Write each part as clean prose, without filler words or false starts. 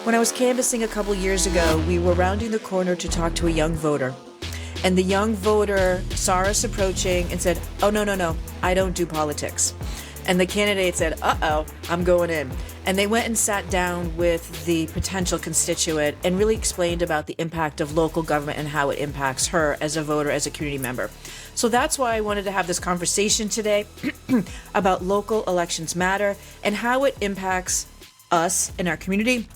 When I was canvassing a couple years ago, we were rounding the corner to talk to a young voter. And the young voter saw us approaching and said, "Oh, no, no, no, I don't do politics." And the candidate said, "Uh-oh, I'm going in." And they went and sat down with the potential constituent and really explained about the impact of local government and how it impacts her as a voter, as a community member. So that's why I wanted to have this conversation today about local elections matter and how it impacts us in our community.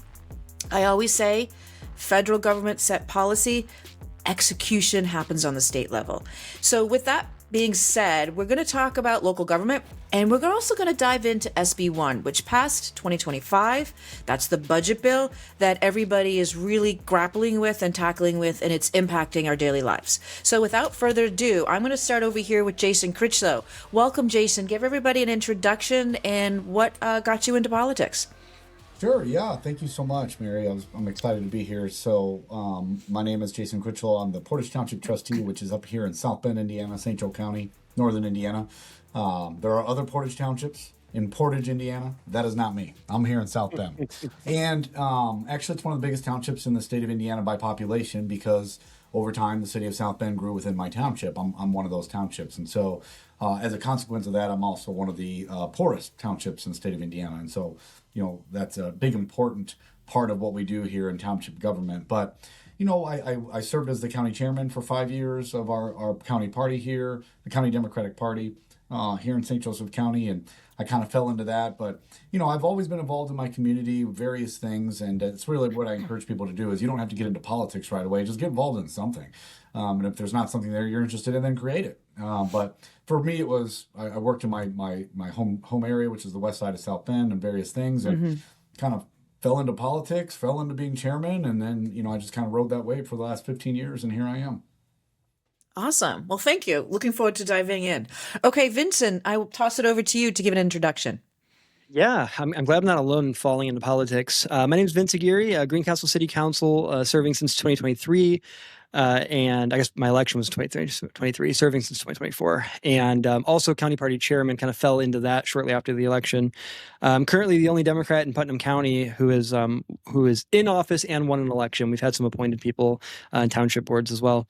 I always say federal government set policy, execution happens on the state level. So with that being said, we're going to talk about local government, and we're also going to dive into SB 1, which passed 2025. That's the budget bill that everybody is really grappling with and tackling with, and it's impacting our daily lives. So without further ado, I'm going to start over here with Jason Critchlow. Welcome, Jason. Give everybody an introduction and what got you into politics. Sure. Yeah. Thank you so much, Mary. I'm excited to be here. So my name is Jason Critchlow. I'm the Portage Township trustee, which is up here in South Bend, Indiana, St. Joe County, northern Indiana. There are other Portage Townships in Portage, Indiana. That is not me. I'm here in South Bend. And actually, it's one of the biggest townships in the state of Indiana by population because over time, the city of South Bend grew within my township. I'm one of those townships. And so as a consequence of that, I'm also one of the poorest townships in the state of Indiana. And so, that's a big, important part of what we do here in township government. But, I served as the county chairman for 5 years of our county party here, the County Democratic Party here in St. Joseph County. And I kind of fell into that. But, I've always been involved in my community with various things. And it's really what I encourage people to do is you don't have to get into politics right away. Just get involved in something. And if there's not something there you're interested in, then create it. But for me, it was I worked in my home area, which is the west side of South Bend, and various things, and kind of fell into politics, fell into being chairman, and then I just kind of rode that wave for the last 15 years, and here I am. Awesome. Well, thank you. Looking forward to diving in. Okay, Vincent, I will toss it over to you to give an introduction. Yeah, I'm glad I'm not alone in falling into politics. My name is Vince Aguirre, Greencastle City Council, serving since 2023. And I guess my election was 23, serving since 2024. And also county party chairman, kind of fell into that shortly after the election. Currently the only Democrat in Putnam County who is in office and won an election. We've had some appointed people in township boards as well.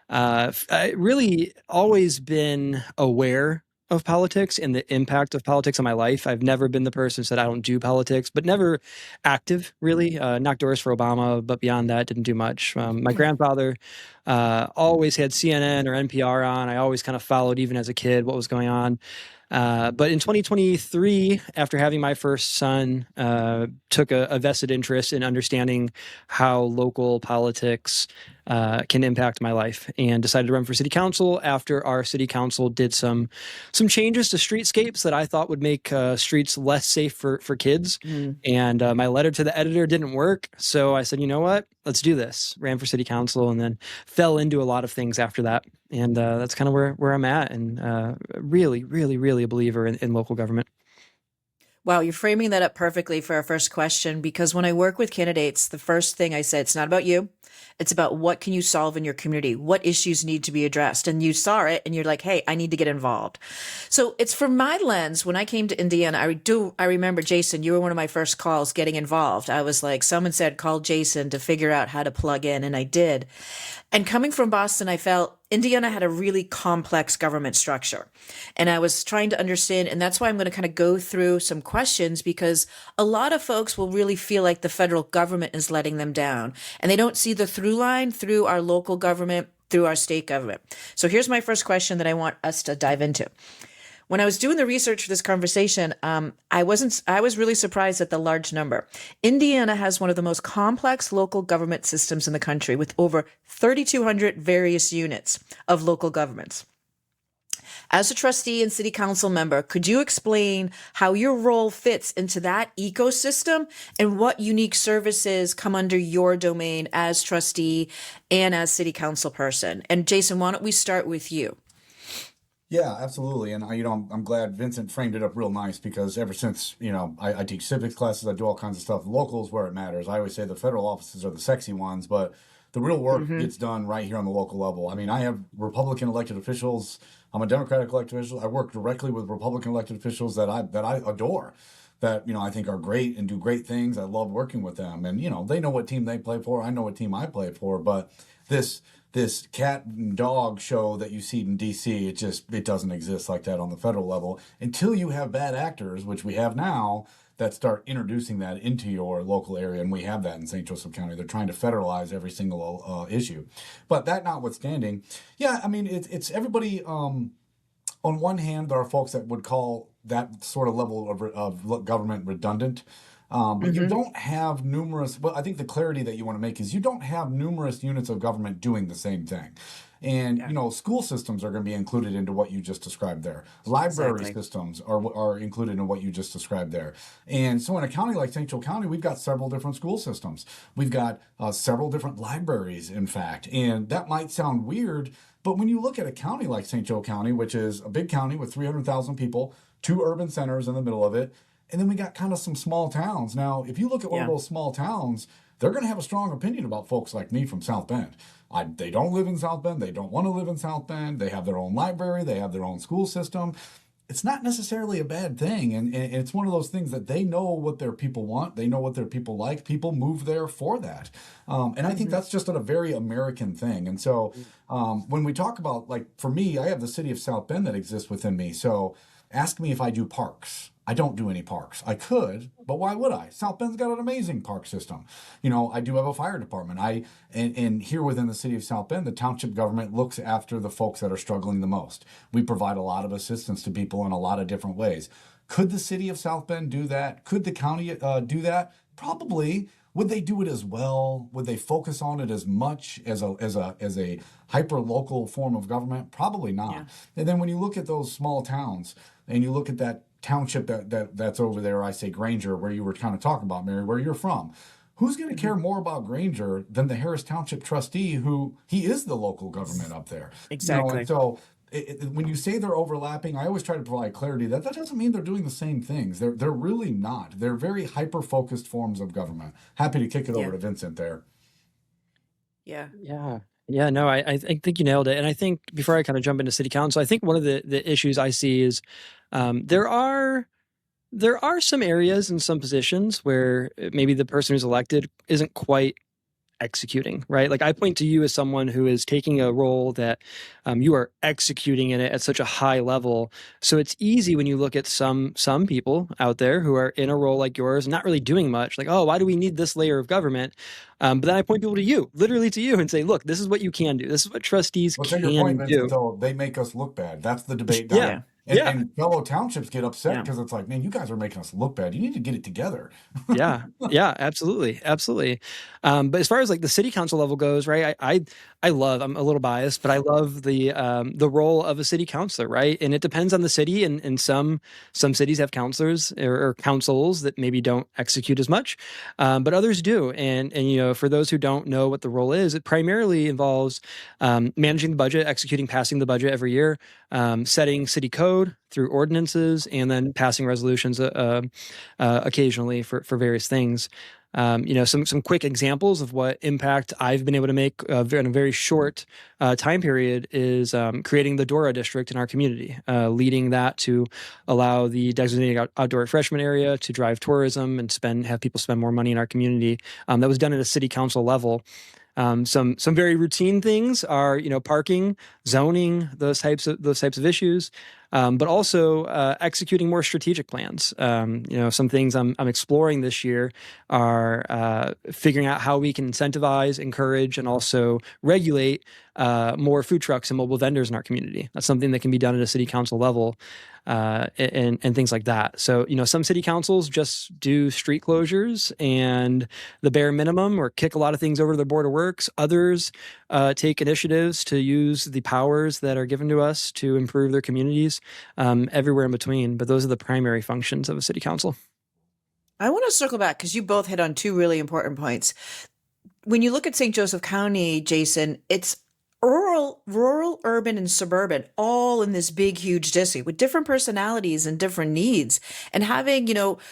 I really always been aware of politics and the impact of politics on my life. I've never been the person who said I don't do politics, but never active, really. Knocked doors for Obama, but beyond that, didn't do much. My grandfather always had CNN or NPR on. I always kind of followed, even as a kid, what was going on. But in 2023, after having my first son, took a vested interest in understanding how local politics can impact my life, and decided to run for city council after our city council did some changes to streetscapes that I thought would make streets less safe for kids. And my letter to the editor didn't work. So I said, you know what, let's do this. Ran for city council and then fell into a lot of things after that. And that's kind of where I'm at, and really, really, really a believer in local government. Wow, you're framing that up perfectly for our first question, because when I work with candidates, the first thing I say, it's not about you. It's about what can you solve in your community? What issues need to be addressed? And you saw it and you're like, hey, I need to get involved. So it's from my lens. When I came to Indiana, I remember, Jason, you were one of my first calls getting involved. I was like, someone said, call Jason to figure out how to plug in. And I did. And coming from Boston, I felt Indiana had a really complex government structure. And I was trying to understand, and that's why I'm going to kind of go through some questions, because a lot of folks will really feel like the federal government is letting them down. And they don't see the through line through our local government, through our state government. So here's my first question that I want us to dive into. When I was doing the research for this conversation, I was really surprised at the large number. Indiana has one of the most complex local government systems in the country, with over 3,200 various units of local governments. As a trustee and city council member, could you explain how your role fits into that ecosystem and what unique services come under your domain as trustee and as city council person? And Jason, why don't we start with you? Yeah, absolutely. And I'm glad Vincent framed it up real nice, because ever since, I teach civics classes, I do all kinds of stuff. Local is where it matters. I always say the federal offices are the sexy ones, but the real work gets done right here on the local level. I mean, I have Republican elected officials. I'm a Democratic elected official. I work directly with Republican elected officials that I adore. that, I think are great and do great things. I love working with them. And, they know what team they play for. I know what team I play for. But this cat and dog show that you see in DC, it doesn't exist like that on the federal level until you have bad actors, which we have now, that start introducing that into your local area. And we have that in St. Joseph County. They're trying to federalize every single issue. But that notwithstanding, yeah, I mean, it's everybody. On one hand, there are folks that would call that sort of level of government redundant. But you don't have numerous, well, I think the clarity that you want to make is you don't have numerous units of government doing the same thing. And, school systems are going to be included into what you just described there. Library systems are included in what you just described there. And so in a county like St. Joe County, we've got several different school systems. We've got several different libraries, in fact. And that might sound weird, but when you look at a county like St. Joe County, which is a big county with 300,000 people, 2 urban centers in the middle of it, and then we got kind of some small towns. Now, if you look at one of those small towns, they're going to have a strong opinion about folks like me from South Bend. They don't live in South Bend. They don't want to live in South Bend. They have their own library. They have their own school system. It's not necessarily a bad thing. And it's one of those things that they know what their people want. They know what their people like. People move there for that. And I think that's just a very American thing. And so when we talk about, like, for me, I have the city of South Bend that exists within me. So ask me if I do parks. I don't do any parks. I could, but why would I? South Bend's got an amazing park system. I do have a fire department. And here within the city of South Bend, the township government looks after the folks that are struggling the most. We provide a lot of assistance to people in a lot of different ways. Could the city of South Bend do that? Could the county do that? Probably. Would they do it as well? Would they focus on it as much as a hyper local form of government? Probably not. Yeah. And then when you look at those small towns and you look at that township that's over there, I say Granger, where you were kind of talking about, Mary, where you're from. Who's going to care more about Granger than the Harris Township trustee, who he is the local government up there? Exactly. And so when you say they're overlapping, I always try to provide clarity that doesn't mean they're doing the same things. They're really not. They're very hyper-focused forms of government. Happy to kick it over to Vincent there. Yeah. Yeah, no, I think you nailed it. And I think before I kind of jump into city council, I think one of the issues I see is there are some areas and some positions where maybe the person who's elected isn't quite executing, right? Like I point to you as someone who is taking a role that you are executing in it at such a high level. So it's easy when you look at some people out there who are in a role like yours, not really doing much, like, oh, why do we need this layer of government? But then I point people to you, literally to you, and say, look, this is what you can do. This is what trustees can your point, do. Vincent, though, they make us look bad. That's the debate. Yeah. And fellow townships get upset because it's like, man, you guys are making us look bad. You need to get it together. Yeah, absolutely. But as far as like the city council level goes, right? I love, I'm a little biased, but I love the role of a city councilor, right? And it depends on the city, and some cities have councilors or councils that maybe don't execute as much, but others do. And for those who don't know what the role is, it primarily involves managing the budget, passing the budget every year, setting city code through ordinances, and then passing resolutions occasionally for various things. Some quick examples of what impact I've been able to make in a very short time period is creating the Dora district in our community, leading that to allow the designated outdoor refreshment area to drive tourism and have people spend more money in our community. That was done at a city council level. Some very routine things are, parking, zoning, those types of issues, but also executing more strategic plans. Some things I'm exploring this year are figuring out how we can incentivize, encourage, and also regulate more food trucks and mobile vendors in our community. That's something that can be done at a city council level. And things like that. So, some city councils just do street closures and the bare minimum, or kick a lot of things over to the Board of Works. Others take initiatives to use the powers that are given to us to improve their communities, everywhere in between. But those are the primary functions of a city council. I want to circle back because you both hit on two really important points. When you look at St. Joseph County, Jason, it's rural, urban, and suburban, all in this big, huge district with different personalities and different needs. And having,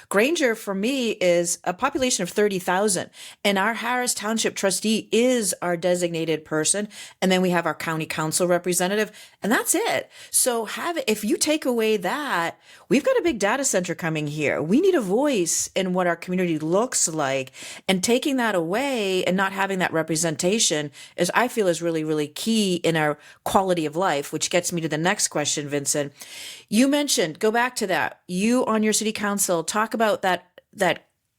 Granger for me is a population of 30,000, and our Harris Township trustee is our designated person. And then we have our county council representative, and that's it. So if you take away that, we've got a big data center coming here. We need a voice in what our community looks like, and taking that away and not having that representation is, I feel, is really, really key in our quality of life, which gets me to the next question, Vincent. You mentioned, go back to that. You on your city council, talk about that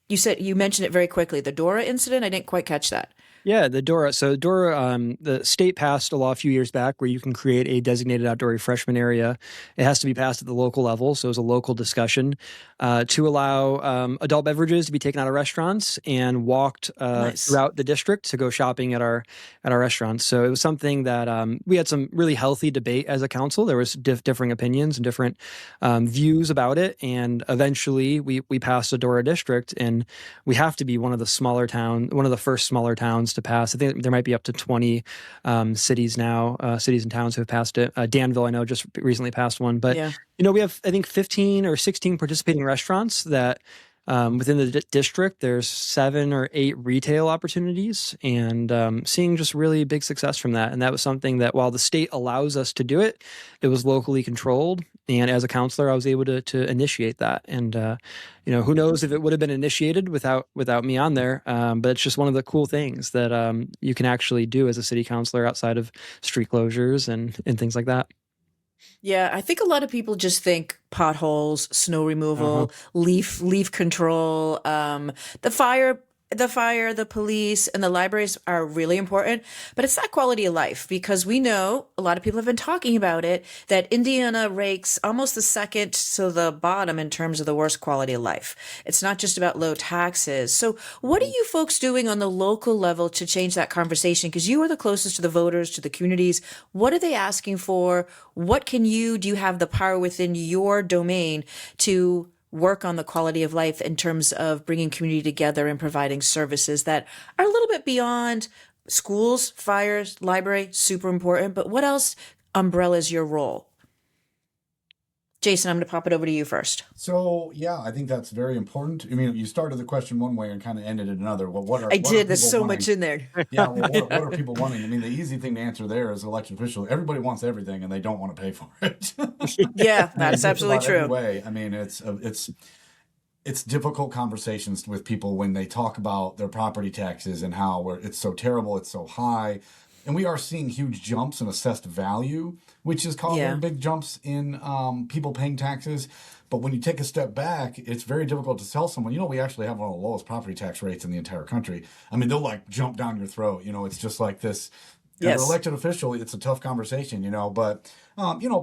you mentioned it very quickly, the Dora incident. I didn't quite catch that. Yeah, the Dora. So Dora, the state passed a law a few years back where you can create a designated outdoor refreshment area. It has to be passed at the local level, so it was a local discussion to allow adult beverages to be taken out of restaurants and walked Nice. throughout the district to go shopping at our restaurants. So it was something that we had some really healthy debate as a council. There was differing opinions and different views about it, and eventually we passed a Dora district, and we have to be one of the first smaller towns to pass. I think there might be up to 20 cities now, cities and towns who have passed it. Danville, I know, just recently passed one. But, Yeah. we have, I think, 15 or 16 participating restaurants that within the district, there's 7 or 8 retail opportunities, and seeing just really big success from that. And that was something that, while the state allows us to do it, it was locally controlled. And as a counselor, I was able to initiate that. And who knows if it would have been initiated without me on there. But it's just one of the cool things that you can actually do as a city councilor outside of street closures and things like that. Yeah, I think a lot of people just think potholes, snow Uh-huh. removal, leaf control, the police, and the libraries are really important, but it's that quality of life, because we know a lot of people have been talking about it, that Indiana ranks almost the second to the bottom in terms of the worst quality of life. It's not just about low taxes. So what are you folks doing on the local level to change that conversation? Because you are the closest to the voters, to the communities. What are they asking for? Do you have the power within your domain to work on the quality of life in terms of bringing community together and providing services that are a little bit beyond schools, fires, library, super important, but what else umbrellas your role? Jason, I'm going to pop it over to you first. So yeah, I think that's very important. I mean, you started the question one way and kind of ended it another. Well, I what are did. There's people so much wanting? in there. Yeah, well, what are people wanting? I mean, the easy thing to answer there is elected official. Everybody wants everything, and they don't want to pay for it. Yeah, I mean, in that's just absolutely about every true. way. I mean, it's difficult conversations with people when they talk about their property taxes and how it's so terrible, it's so high. And we are seeing huge jumps in assessed value, which is causing Yeah. big jumps in people paying taxes. But when you take a step back, it's very difficult to tell someone, we actually have one of the lowest property tax rates in the entire country. I mean, they'll like jump down your throat. It's just like this. As an Yes. elected official, it's a tough conversation, but,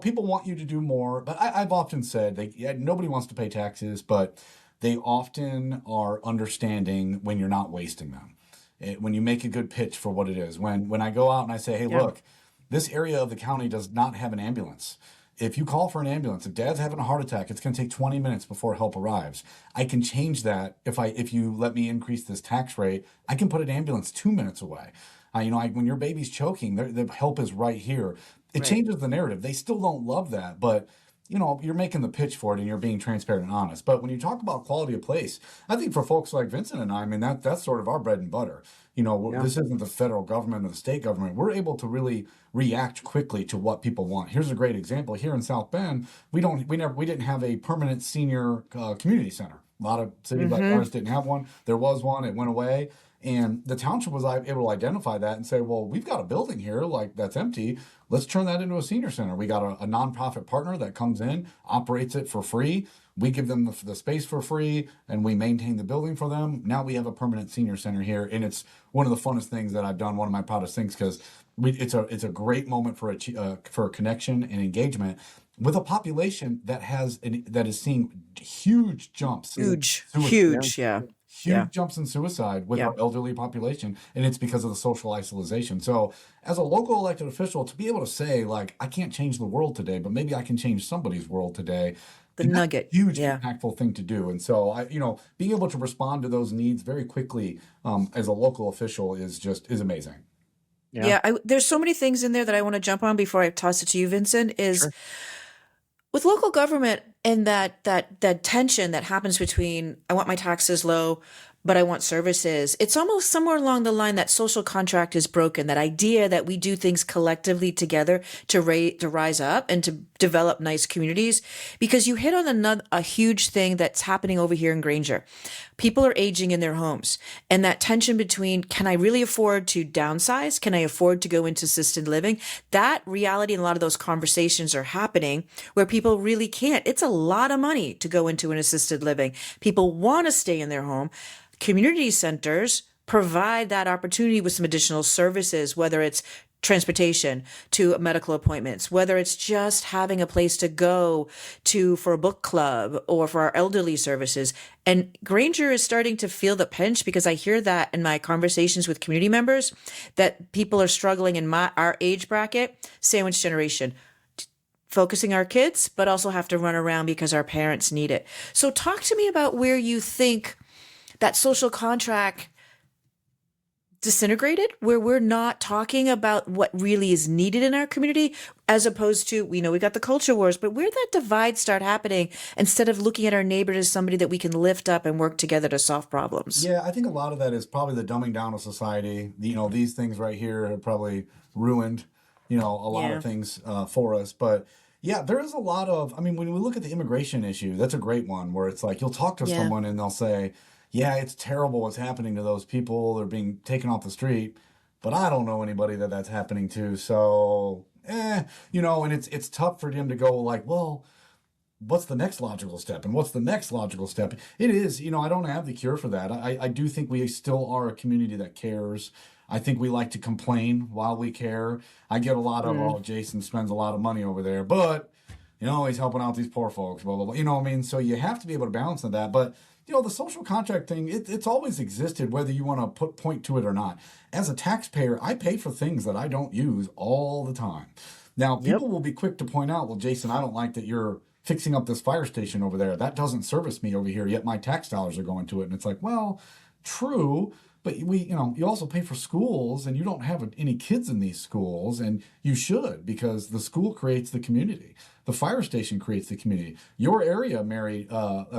people want you to do more. But I've often said nobody wants to pay taxes, but they often are understanding when you're not wasting them. When you make a good pitch for what it is. When I go out and I say, hey, Yeah. look, this area of the county does not have an ambulance. If you call for an ambulance, if dad's having a heart attack, it's going to take 20 minutes before help arrives. I can change that if you let me increase this tax rate. I can put an ambulance 2 minutes away. When your baby's choking, the help is right here. It Right. changes the narrative. They still don't love that, but you're making the pitch for it and you're being transparent and honest. But when you talk about quality of place, I think for folks like Vincent and I mean, that's sort of our bread and butter. Yeah. This isn't the federal government or the state government. We're able to really react quickly to what people want. Here's a great example. Here in South Bend, we didn't have a permanent senior community center. A lot of cities like Mm-hmm. ours didn't have one. There was one. It went away. And the township was able to identify that and say, well, we've got a building here like that's empty. Let's turn that into a senior center. We got a nonprofit partner that comes in, operates it for free. We give them the space for free, and we maintain the building for them. Now we have a permanent senior center here, and it's one of the funnest things that I've done. One of my proudest things, because it's a great moment for connection and engagement with a population that is seeing huge jumps in Huge. suicide, Yeah. Huge. Yeah. Yeah. huge jumps in suicide with Yeah. our elderly population, and it's because of the social isolation. So as a local elected official, to be able to say, like, I can't change the world today, but maybe I can change somebody's world today, The that's nugget. a huge Yeah. impactful thing to do. And so being able to respond to those needs very quickly as a local official is amazing. Yeah, Yeah, there's so many things in there that I want to jump on before I toss it to you, Vincent. Is sure. with local government and that tension that happens between I want my taxes low, but I want services. It's almost somewhere along the line that social contract is broken. That idea that we do things collectively together to rise up and to develop nice communities. Because you hit on a huge thing that's happening over here in Granger. People are aging in their homes, and that tension between can I really afford to downsize? Can I afford to go into assisted living? That reality and a lot of those conversations are happening where people really can't. It's a lot of money to go into an assisted living. People want to stay in their home. Community centers provide that opportunity with some additional services, whether it's transportation to medical appointments, whether it's just having a place to go to for a book club or for our elderly services. And Granger is starting to feel the pinch because I hear that in my conversations with community members that people are struggling in our age bracket, sandwich generation, focusing our kids, but also have to run around because our parents need it. So talk to me about where you think that social contract disintegrated, where we're not talking about what really is needed in our community, as opposed to, we know we got the culture wars, but where that divide start happening instead of looking at our neighbor as somebody that we can lift up and work together to solve problems. Yeah, I think a lot of that is probably the dumbing down of society. These things right here have probably ruined, a lot Yeah. of things for us. But yeah, there is a lot of, I mean, when we look at the immigration issue, that's a great one where it's like you'll talk to Yeah. someone and they'll say, yeah, it's terrible what's happening to those people. They're being taken off the street, but I don't know anybody that's happening to. So, and it's tough for them to go like, well, what's the next logical step and what's the next logical step. It is, I don't have the cure for that. I do think we still are a community that cares. I think we like to complain while we care. I get a lot of, Mm. oh, Jason spends a lot of money over there, but he's helping out these poor folks, blah blah blah, what I mean. So you have to be able to balance on that. But the social contract thing, it's always existed, whether you want to point to it or not. As a taxpayer, I pay for things that I don't use all the time. Now, Yep. people will be quick to point out, well, Jason, I don't like that you're fixing up this fire station over there. That doesn't service me over here, yet my tax dollars are going to it. And it's like, well, true, but you also pay for schools, and you don't have any kids in these schools, and you should, because the school creates the community. The fire station creates the community. Your area, Mary,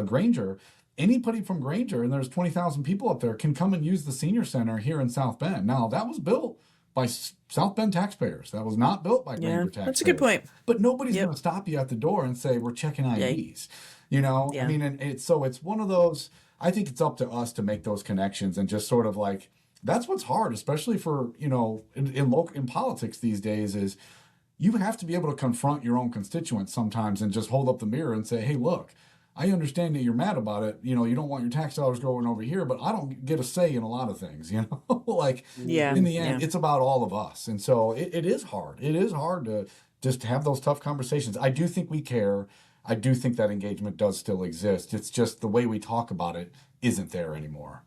Granger, anybody from Granger, and there's 20,000 people up there, can come and use the senior center here in South Bend. Now, that was built by South Bend taxpayers. That was not built by Yeah. Granger That's a good taxpayers. point. But nobody's going Yep. to stop you at the door and say, we're checking Yeah. IDs. I Yeah. mean, and it's one of those, I think it's up to us to make those connections and just sort of like, that's what's hard, especially for, in politics these days, is you have to be able to confront your own constituents sometimes and just hold up the mirror and say, hey, look, I understand that you're mad about it. You don't want your tax dollars going over here, but I don't get a say in a lot of things, like Yeah. in the end, Yeah. it's about all of us. And so it is hard. It is hard to just have those tough conversations. I do think we care. I do think that engagement does still exist. It's just the way we talk about it isn't there anymore.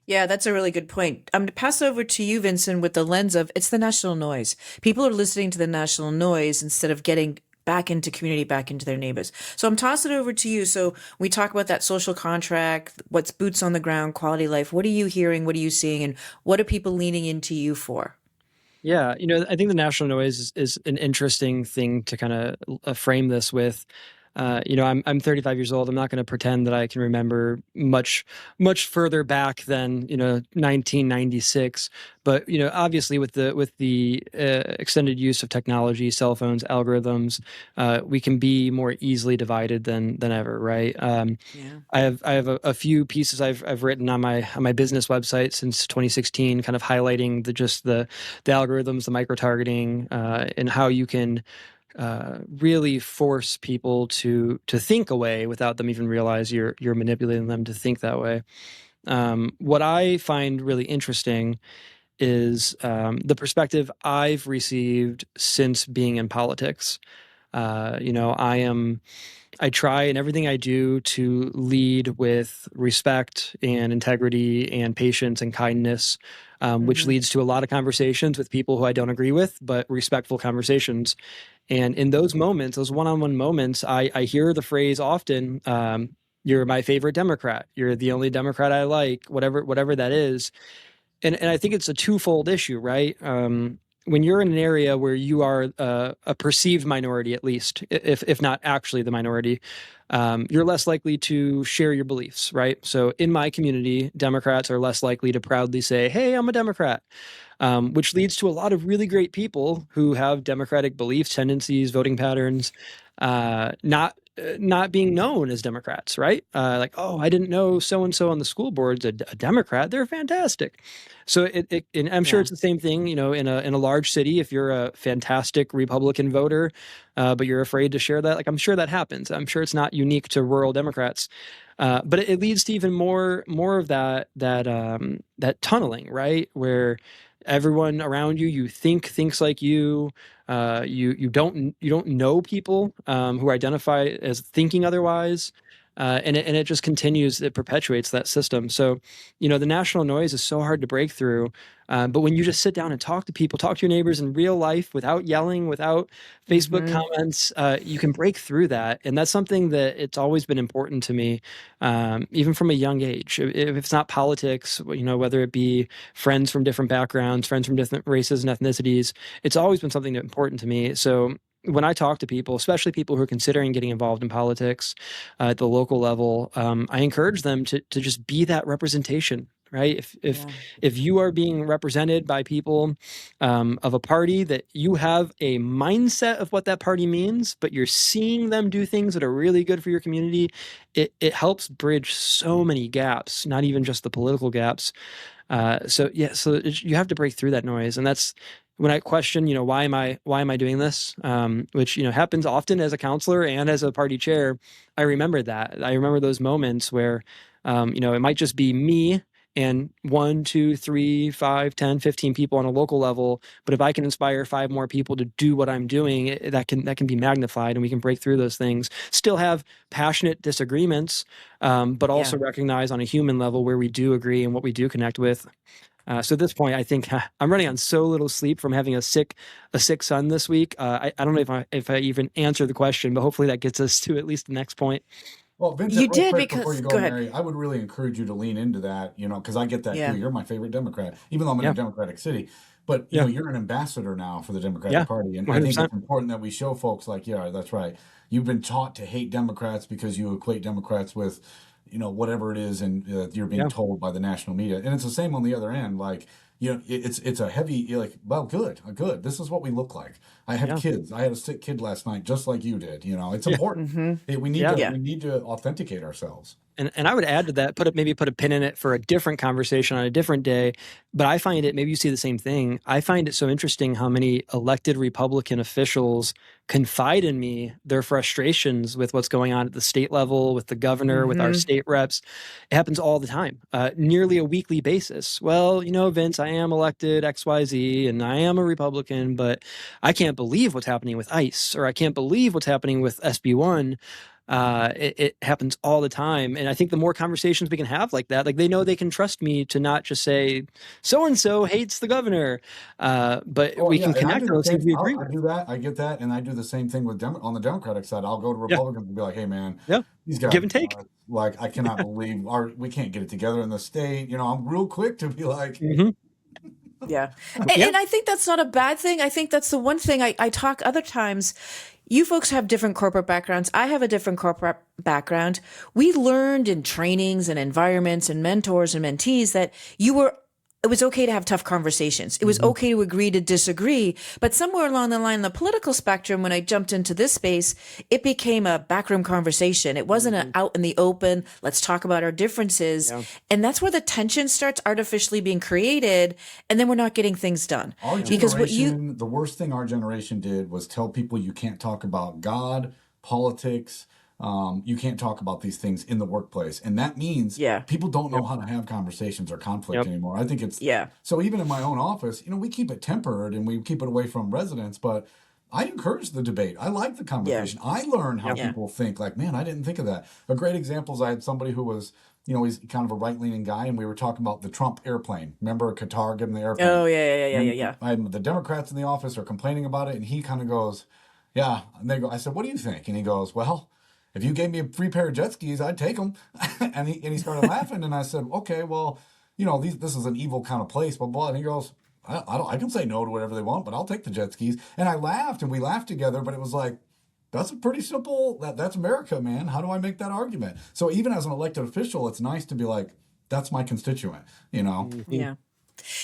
Yeah, that's a really good point. I'm going to pass over to you, Vincent, with the lens of it's the national noise. People are listening to the national noise instead of getting back into community, back into their neighbors. So I'm tossing it over to you. So we talk about that social contract, what's boots on the ground, quality life. What are you hearing? What are you seeing? And what are people leaning into you for? Yeah, I think the national noise is an interesting thing to kind of frame this with. I'm 35 years old. I'm not going to pretend that I can remember much further back than 1996. But obviously with the extended use of technology, cell phones, algorithms, we can be more easily divided than ever, right? Yeah. I have a few pieces I've written on my business website since 2016, kind of highlighting the algorithms, the micro targeting, and how you can really force people to think a way without them even realize you're manipulating them to think that way. What I find really interesting is the perspective I've received since being in politics. I try in everything I do to lead with respect and integrity and patience and kindness, which Mm-hmm. leads to a lot of conversations with people who I don't agree with, but respectful conversations. And in those moments, those one-on-one moments, I hear the phrase often, "You're my favorite Democrat. You're the only Democrat I like," whatever that is. And I think it's a twofold issue, right? When you're in an area where you are a perceived minority, at least, if not actually the minority, you're less likely to share your beliefs, right? So in my community, Democrats are less likely to proudly say, "Hey, I'm a Democrat," which leads to a lot of really great people who have Democratic beliefs, tendencies, voting patterns, not being known as Democrats, right? Like, oh, I didn't know so and so on the school board's a Democrat. They're fantastic. So and I'm sure Yeah. it's the same thing, in a large city. If you're a fantastic Republican voter, but you're afraid to share that, like I'm sure that happens. I'm sure it's not unique to rural Democrats. But it leads to even more of that tunneling, right? Where everyone around you thinks like you. You don't know people who identify as thinking otherwise, and it just continues. It perpetuates that system. So, the national noise is so hard to break through. But when you just sit down and talk to people, talk to your neighbors in real life without yelling, without Facebook Hmm. comments, you can break through that. And that's something that it's always been important to me, even from a young age. If it's not politics, whether it be friends from different backgrounds, friends from different races and ethnicities, it's always been something important to me. So when I talk to people, especially people who are considering getting involved in politics at the local level, I encourage them to just be that representation. Right. Yeah. If you are being represented by people of a party that you have a mindset of what that party means, but you're seeing them do things that are really good for your community, it helps bridge so many gaps, not even just the political gaps. So you have to break through that noise, and that's when I question, why am I doing this? Which happens often as a counselor and as a party chair. I remember that. I remember those moments where, it might just be me and 1, 2, 3, 5, 10, 15 people on a local level. But if I can inspire 5 more people to do what I'm doing, that can be magnified, and we can break through those things. Still have passionate disagreements, but Yeah. also recognize on a human level where we do agree and what we do connect with. So at this point, I think I'm running on so little sleep from having a sick son this week. I don't know if I even answer the question, but hopefully that gets us to at least the next point. Well, Vincent, You real did quick before you because go, go ahead. Mary, I would really encourage you to lean into that, because I get that too. Yeah. You're my favorite Democrat, even though I'm in a Yeah, Democratic city. But, yeah, you're an ambassador now for the Democratic yeah, Party. And I think 100%. it's important that we show folks like, yeah, that's right. You've been taught to hate Democrats because you equate Democrats with, whatever it is, and you're being Yeah, told by the national media. And it's the same on the other end. Like, it's a heavy, you're like, well, good, good. This is what we look like. I have yeah, kids. I had a sick kid last night, just like you did. It's yeah, important. Hmm. We need yeah. to Yeah. we need to authenticate ourselves. And I would add to that, maybe put a pin in it for a different conversation on a different day. But I find it, maybe you see the same thing. I find it so interesting how many elected Republican officials confide in me their frustrations with what's going on at the state level, with the governor, with our Hmm. state reps. It happens all the time, nearly a weekly basis. Well, Vince, I am elected XYZ and I am a Republican, but I can't believe what's happening with ICE, or I can't believe what's happening with SB1. It happens all the time, and I think the more conversations we can have like that, like they know they can trust me to not just say so and so hates the governor, but Well, we yeah, can and I connect do on the those things same. we agree I with. do that. I get that, and I do the same thing with on the Democratic side. I'll go to Yeah, Republicans and be like, "Hey, man, yeah, these give guys, and take. like, I cannot believe we can't get it together in the state." I'm real quick to be like, Hmm. Yeah. Yeah, And I think that's not a bad thing. I think that's the one thing I talk other times. You folks have different corporate backgrounds. I have a different corporate background. We learned in trainings and environments and mentors and mentees that it was okay to have tough conversations. It was hmm, okay to agree to disagree. But somewhere along the line, in the political spectrum, when I jumped into this space, it became a backroom conversation. It wasn't an hmm, out in the open, let's talk about our differences. yeah, And that's where the tension starts artificially being created. And then we're not getting things done. our yeah, Because what you, generation, the worst thing our generation did was tell people you can't talk about God, politics. You can't talk about these things in the workplace, and that means yeah, people don't know yep, how to have conversations or conflict yep, anymore. I think it's yeah, so. Even in my own office, we keep it tempered and we keep it away from residents, but I encourage the debate. I like the yeah, conversation. I learn how yeah, yeah. people think. Like, man, I didn't think of that. A great example is I had somebody who was, he's kind of a right-leaning guy, and we were talking about the Trump airplane. Remember Qatar giving the airplane? Oh, yeah, yeah, yeah, yeah, And yeah. the Democrats in the office are complaining about it, and he kind of goes, "Yeah." And they go, I said, "What do you think?" And he goes, "Well, if you gave me a free pair of jet skis, I'd take them." And he started laughing, and I said, "Okay, well." this is an evil kind of place, blah, blah. And he goes, I can say no to whatever they want, but I'll take the jet skis. And I laughed and we laughed together, but it was like, that's a pretty simple, that's America, man. How do I make that argument? So even as an elected official, it's nice to be like, that's my constituent, Yeah.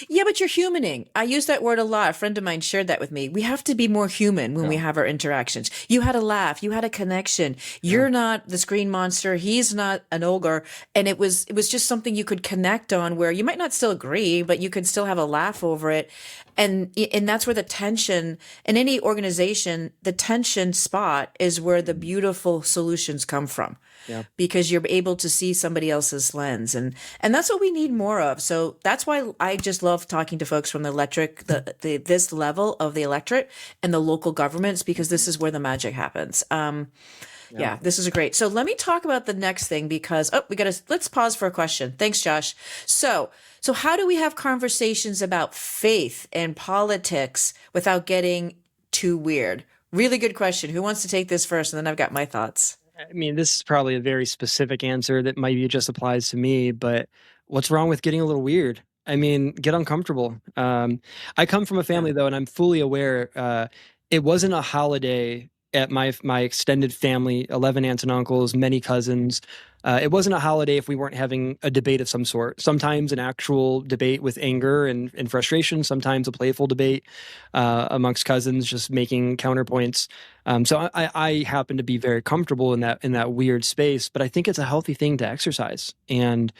Yeah, but you're humaning. I use that word a lot. A friend of mine shared that with me. We have to be more human when we have our interactions. You had a laugh. You had a connection. You're not the screen monster. He's not an ogre. And it was just something you could connect on where you might not still agree, but you could still have a laugh over it. And that's where the tension in any organization, the tension spot is where the beautiful solutions come from. Yeah. Because you're able to see somebody else's lens, and that's what we need more of. So that's why I just love talking to folks from this level of the electorate and the local governments, because this is where the magic happens. Yeah, this is great. So let me talk about the next thing, because let's pause for a question. Thanks, Josh. So how do we have conversations about faith and politics without getting too weird? Really good question. Who wants to take this first? And then I've got my thoughts. I mean, this is probably a very specific answer that maybe just applies to me, but what's wrong with getting a little weird? I mean, get uncomfortable. I come from a family, though, and I'm fully aware it wasn't a holiday at my extended family, 11 aunts and uncles, many cousins. It wasn't a holiday if we weren't having a debate of some sort. Sometimes an actual debate with anger and frustration, sometimes a playful debate amongst cousins, just making counterpoints. So I happen to be very comfortable in that weird space, but I think it's a healthy thing to exercise. And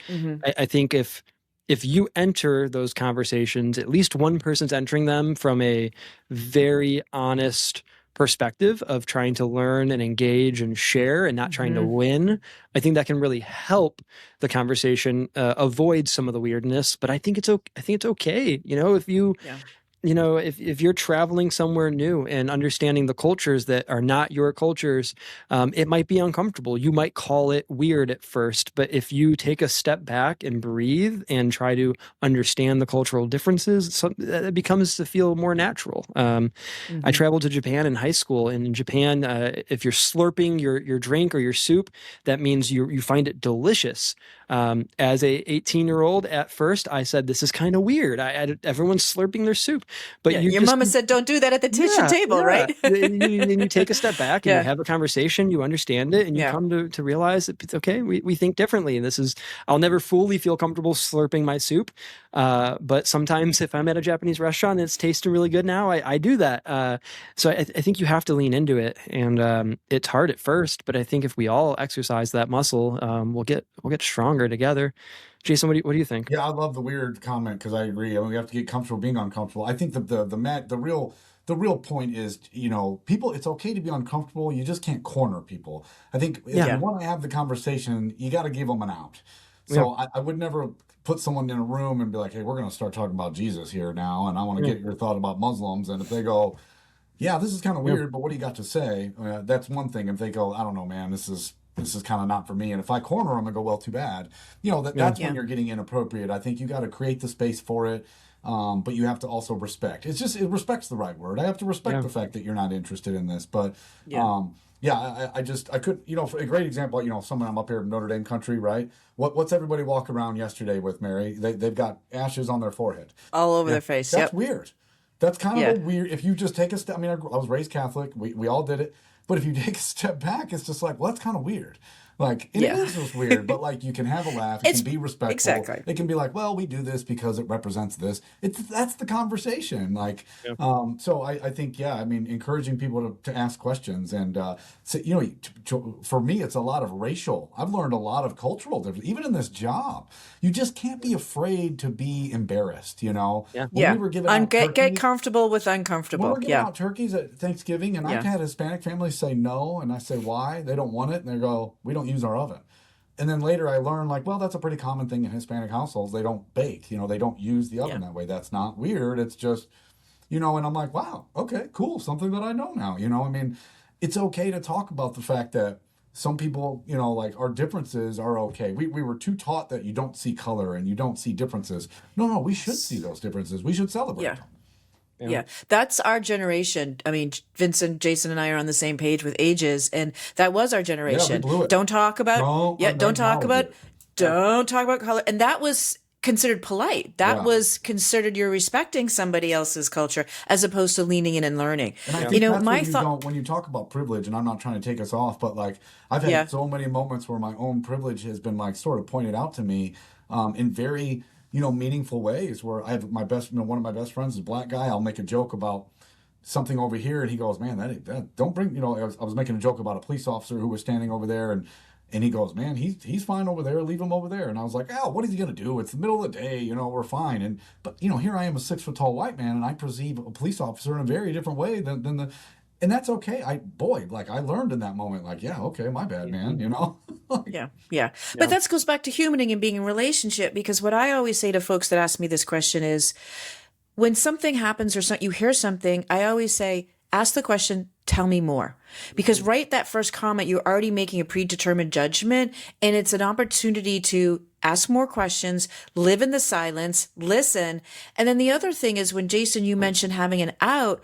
I think if you enter those conversations, at least one person's entering them from a very honest perspective of trying to learn and engage and share and not trying to win, I think that can really help the conversation avoid some of the weirdness. But I think it's okay. If you if you're traveling somewhere new and understanding the cultures that are not your cultures, it might be uncomfortable. You might call it weird at first, but if you take a step back and breathe and try to understand the cultural differences, it becomes to feel more natural. I traveled to Japan in high school, and in Japan, if you're slurping your drink or your soup, that means you find it delicious. As a 18-year-old, at first, I said, this is kind of weird. Everyone's slurping their soup. But your mama said, don't do that at the kitchen table, right? And you take a step back and you have a conversation, you understand it, and you come to realize that it's okay. We think differently. And I'll never fully feel comfortable slurping my soup. But sometimes if I'm at a Japanese restaurant and it's tasting really good now, I do that. So I think you have to lean into it. And it's hard at first, but I think if we all exercise that muscle, we'll get stronger together. Jason, what do you think? Yeah, I love the weird comment, because I agree. I mean, we have to get comfortable being uncomfortable. I think the real point is, people, it's okay to be uncomfortable. You just can't corner people. I think if you want to have the conversation, you got to give them an out. So I would never put someone in a room and be like, hey, we're going to start talking about Jesus here now, and I want to get your thought about Muslims. And if they go, yeah, this is kind of weird, but what do you got to say? That's one thing. If they go, I don't know, man, this is kind of not for me. And if I corner them and go, well, too bad, that's when you're getting inappropriate. I think you got to create the space for it. But you have to also respect. Respect's the right word. I have to respect the fact that you're not interested in this. But I could, for a great example, someone, I'm up here in Notre Dame country, right? What's everybody walk around yesterday with, Mary? They've got ashes on their forehead. All over their face. That's weird. That's kind of a weird, if you just take a step, I mean, I was raised Catholic. We all did it. But if you take a step back, it's just like, well, that's kind of weird. Like, it is just weird, but like, you can have a laugh. It can be respectful. Exactly. It can be like, well, we do this because it represents this. That's the conversation. Like, so I think, encouraging people to ask questions. And, for me, it's a lot of racial. I've learned a lot of cultural difference, even in this job. You just can't be afraid to be embarrassed, When we were giving out get comfortable with uncomfortable. When we're giving out turkeys at Thanksgiving, and I've had Hispanic families say no, and I say, why? They don't want it. And they go, we don't use our oven. And then later I learned, like, well, that's a pretty common thing in Hispanic households. They don't bake, they don't use the oven that way. That's not weird. It's just, and I'm like, wow, okay, cool. Something that I know now, I mean, it's okay to talk about the fact that some people, like, our differences are okay. We were too taught that you don't see color and you don't see differences. No, we should see those differences. We should celebrate them. Yeah, that's our generation. I mean, Vincent, Jason, and I are on the same page with ages, and that was our generation. Yeah, we blew it. Don't talk about don't talk about color. And that was considered polite. That Yeah. was considered you're respecting somebody else's culture as opposed to leaning in and learning. And I Yeah. You think know, that's where my you thought, don't, when you talk about privilege, and I'm not trying to take us off, but like I've yeah, had so many moments where my own privilege has been like sort of pointed out to me in very, meaningful ways where I have my best, one of my best friends is a black guy. I'll make a joke about something over here, and he goes, "Man, that don't bring." I was making a joke about a police officer who was standing over there, and he goes, "Man, he's fine over there. Leave him over there." And I was like, "Oh, what is he gonna do? It's the middle of the day. We're fine." But here I am, a 6 foot tall white man, and I perceive a police officer in a very different way than the. And that's okay. I learned in that moment, like, yeah, okay, my bad, man. Like, yeah, yeah. Yeah. But that goes back to humaning and being in relationship, because what I always say to folks that ask me this question is, when something happens or you hear something, I always say, ask the question, tell me more. Because right that first comment, you're already making a predetermined judgment, and it's an opportunity to ask more questions, live in the silence, listen. And then the other thing is, when Jason, you mentioned having an out,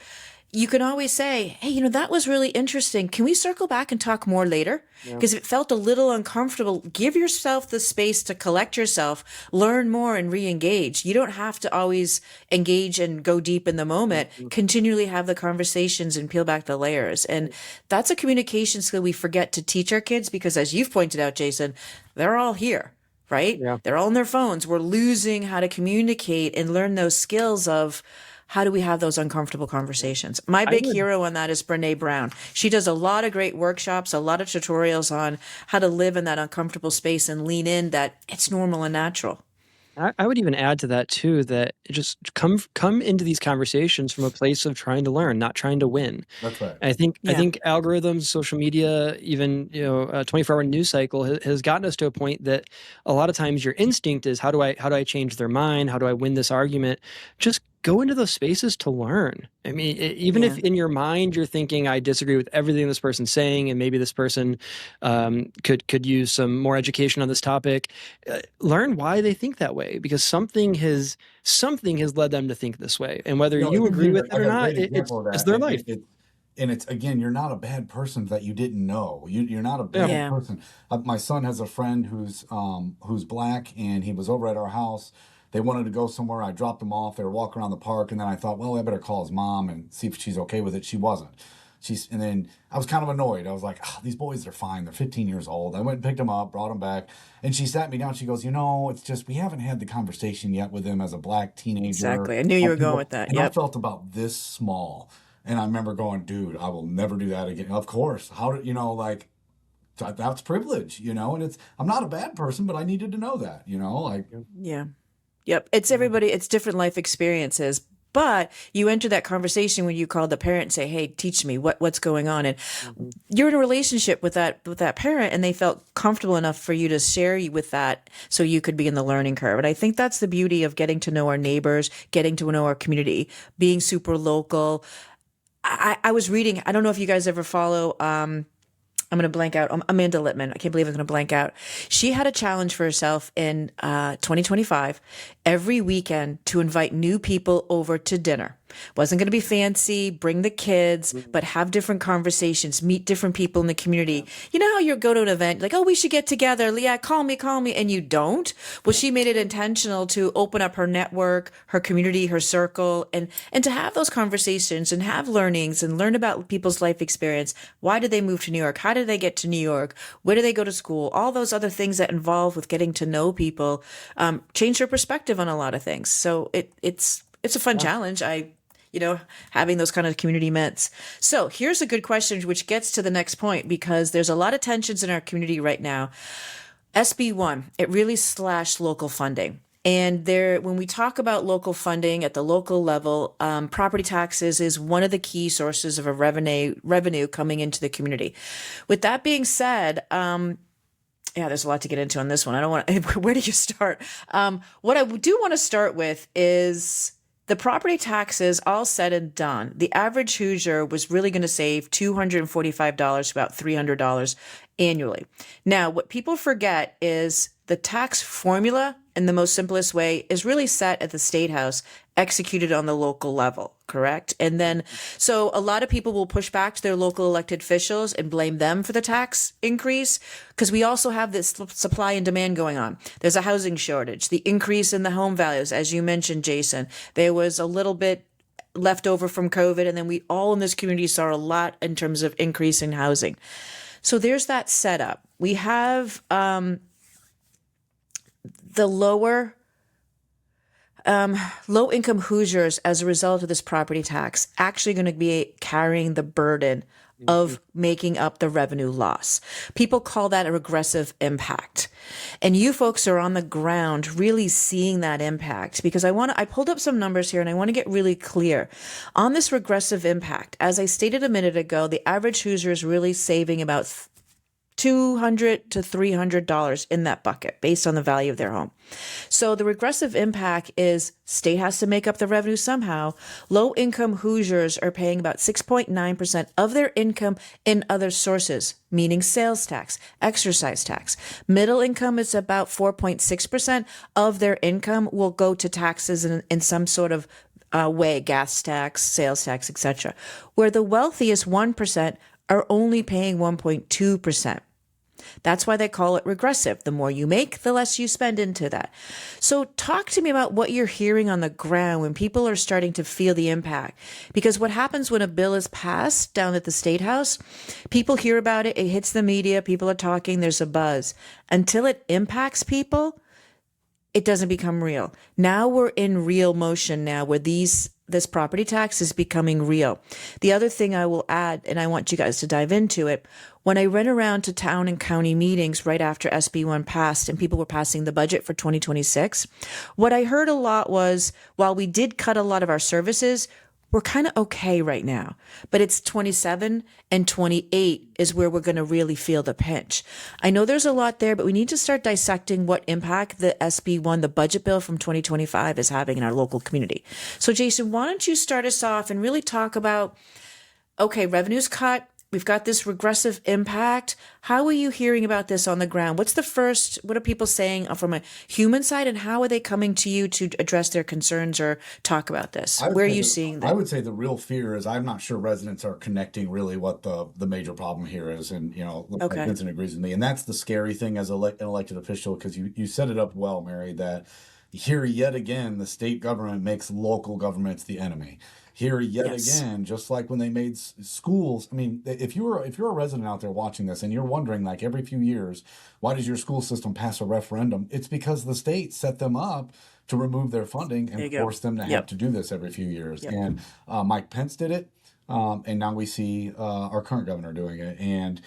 you can always say, hey, that was really interesting. Can we circle back and talk more later? Because if it felt a little uncomfortable, give yourself the space to collect yourself, learn more, and re-engage. You don't have to always engage and go deep in the moment. Continually have the conversations and peel back the layers. And that's a communication skill we forget to teach our kids, because as you've pointed out, Jason, they're all here, right? Yeah. They're all on their phones. We're losing how to communicate and learn those skills of how do we have those uncomfortable conversations? My I big would hero on that is Brene Brown. She does a lot of great workshops, a lot of tutorials on how to live in that uncomfortable space and lean in that it's normal and natural. I would even add to that too, that just come into these conversations from a place of trying to learn, not trying to win. that's right. I Yeah. think algorithms, social media, even a 24-hour news cycle has gotten us to a point that a lot of times your instinct is, how do I change their mind? How do I win this argument? Just go into those spaces to learn. I mean, even if Yeah. in your mind you're thinking, I disagree with everything this person's saying, and maybe this person could use some more education on this topic, learn why they think that way, because something has led them to think this way, and whether you agree with I it or got a not, great example of it's that. their life. And it's again, you're not a bad person that you didn't know. You're not a Yeah. bad Yeah. person. My son has a friend who's black, and he was over at our house. They wanted to go somewhere. I dropped them off. They were walking around the park, and then I thought, well, I better call his mom and see if she's okay with it. She wasn't. And then I was kind of annoyed. I was like, these boys are fine. They're 15 years old. I went and picked them up, brought them back, and she sat me down. She goes, it's just we haven't had the conversation yet with him as a black teenager. Exactly. I knew you were going with that. And I Yep. felt about this small. And I remember going, dude, I will never do that again. Of course. How did, like, that's privilege, and I'm not a bad person, but I needed to know that, like, Yeah. Yep. It's everybody, it's different life experiences. But you enter that conversation when you call the parent and say, hey, teach me what's going on. And you're in a relationship with that parent, and they felt comfortable enough for you to share with that so you could be in the learning curve. And I think that's the beauty of getting to know our neighbors, getting to know our community, being super local. I was reading, I don't know if you guys ever follow, I'm going to blank out. Amanda Littman. I can't believe I'm going to blank out. She had a challenge for herself in 2025 every weekend to invite new people over to dinner. Wasn't going to be fancy, bring the kids, but have different conversations, meet different people in the community. You know how you go to an event, like, oh, we should get together. Yeah, call me, and you don't. Well, she made it intentional to open up her network, her community, her circle, and to have those conversations and have learnings and learn about people's life experience. Why did they move to New York? How did they get to New York? Where do they go to school? All those other things that involve with getting to know people change her perspective on a lot of things. So it's a fun challenge. Having those kind of community events. So here's a good question, which gets to the next point, because there's a lot of tensions in our community right now. SB1, it really slashed local funding. And when we talk about local funding at the local level, property taxes is one of the key sources of a revenue coming into the community. With that being said, there's a lot to get into on this one. I don't want. Where do you start? What I do want to start with is the property taxes. All said and done, the average Hoosier was really going to save $245 to about $300 annually. Now, what people forget is the tax formula in the most simplest way is really set at the state house, executed on the local level, correct? And then, so a lot of people will push back to their local elected officials and blame them for the tax increase because we also have this supply and demand going on. There's a housing shortage, the increase in the home values, as you mentioned, Jason. There was a little bit left over from COVID, and then we all in this community saw a lot in terms of increase in housing. So there's that setup. We have the low income Hoosiers, as a result of this property tax, actually going to be carrying the burden of making up the revenue loss. People call that a regressive impact. And you folks are on the ground really seeing that impact, because I pulled up some numbers here and I want to get really clear on this regressive impact. As I stated a minute ago, the average Hoosier is really saving about $200 to $300 in that bucket based on the value of their home. So the regressive impact is state has to make up the revenue somehow. Low income Hoosiers are paying about 6.9% of their income in other sources, meaning sales tax, exercise tax. Middle income is about 4.6% of their income will go to taxes in some sort of way, gas tax, sales tax, etc. Where the wealthiest 1% are only paying 1.2%. That's why they call it regressive. The more you make, the less you spend into that. So talk to me about what you're hearing on the ground when people are starting to feel the impact. Because what happens when a bill is passed down at the State House, people hear about it, it hits the media, people are talking, there's a buzz. Until it impacts people, it doesn't become real. Now we're in real motion now where this property tax is becoming real. The other thing I will add, and I want you guys to dive into it, when I went around to town and county meetings right after SB1 passed and people were passing the budget for 2026, what I heard a lot was, while we did cut a lot of our services, we're kind of okay right now, but it's 27 and 28 is where we're going to really feel the pinch. I know there's a lot there, but we need to start dissecting what impact the SB1, the budget bill from 2025, is having in our local community. So Jason, why don't you start us off and really talk about, okay, revenues cut, we've got this regressive impact. How are you hearing about this on the ground? What are people saying from a human side, and how are they coming to you to address their concerns or talk about this? Where are you seeing I that? would say the real fear is I'm not sure residents are connecting really what the major problem here is. And, looks like Okay. Vincent agrees with me. And that's the scary thing as an elected official, because you set it up well, Mary, that here yet again, the state government makes local governments the enemy. Here yet Yes. again, just like when they made schools. I mean, if you're a resident out there watching this and you're wondering, like, every few years, why does your school system pass a referendum? It's because the state set them up to remove their funding There you and go. force them to have Yep. to do this every few years. Yep. And Mike Pence did it, and now we see our current governor doing it. And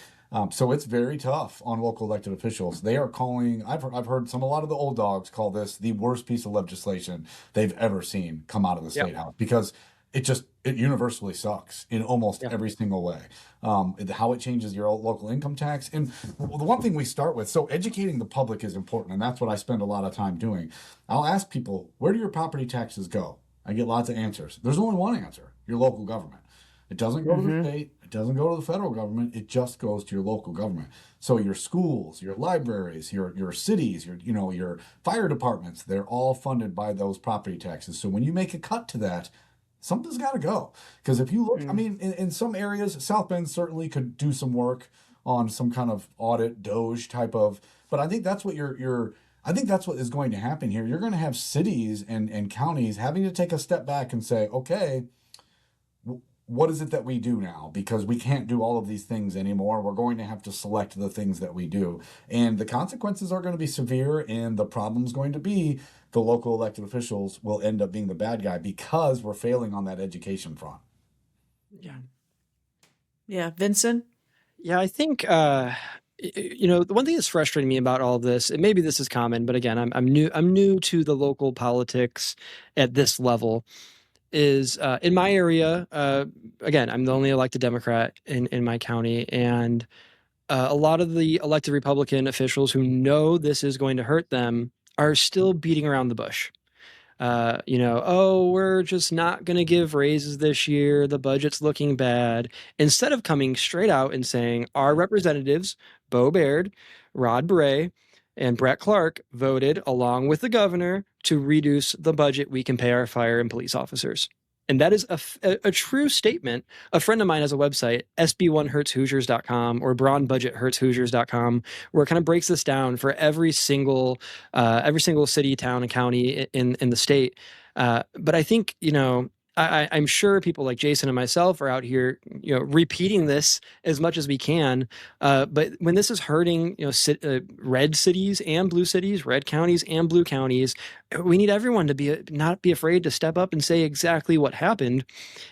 so it's very tough on local elected officials. They are calling. I've heard a lot of the old dogs call this the worst piece of legislation they've ever seen come out of the Yeah. state house, because it universally sucks in almost Yeah. every single way. How it changes your local income tax. And the one thing we start with, so educating the public is important, and that's what I spend a lot of time doing. I'll ask people, where do your property taxes go? I get lots of answers. There's only one answer: your local government. It doesn't go to the state. It doesn't go to the federal government. It just goes to your local government. So your schools, your libraries, your cities, your fire departments, they're all funded by those property taxes. So when you make a cut to that, something's got to go. Because if you look, I mean, in some areas, South Bend certainly could do some work on some kind of audit, Doge type of. But I think that's what I think that's what is going to happen here. You're going to have cities and counties having to take a step back and say, okay, what is it that we do now? Because we can't do all of these things anymore. We're going to have to select the things that we do. And the consequences are going to be severe, and the problem's going to be the local elected officials will end up being the bad guy because we're failing on that education front. Yeah. Yeah. Vincent? Yeah, I think the one thing that's frustrating me about all of this, and maybe this is common, but again, I'm new to the local politics at this level, is in my area. Again, I'm the only elected Democrat in my county, and a lot of the elected Republican officials who know this is going to hurt them are still beating around the bush. Oh, we're just not going to give raises this year. The budget's looking bad. Instead of coming straight out and saying, our representatives, Bo Baird, Rod Bray, And Brett Clark voted, along with the governor, to reduce the budget we can pay our fire and police officers. And that is a true statement. A friend of mine has a website, sb1hurtshoosiers.com or braunbudgethurtshoosiers.com, where it kind of breaks this down for every single city, town, and county in the state. But I think, I'm sure people like Jason and myself are out here, repeating this as much as we can. But when this is hurting, red cities and blue cities, red counties and blue counties, we need everyone to not be afraid to step up and say exactly what happened.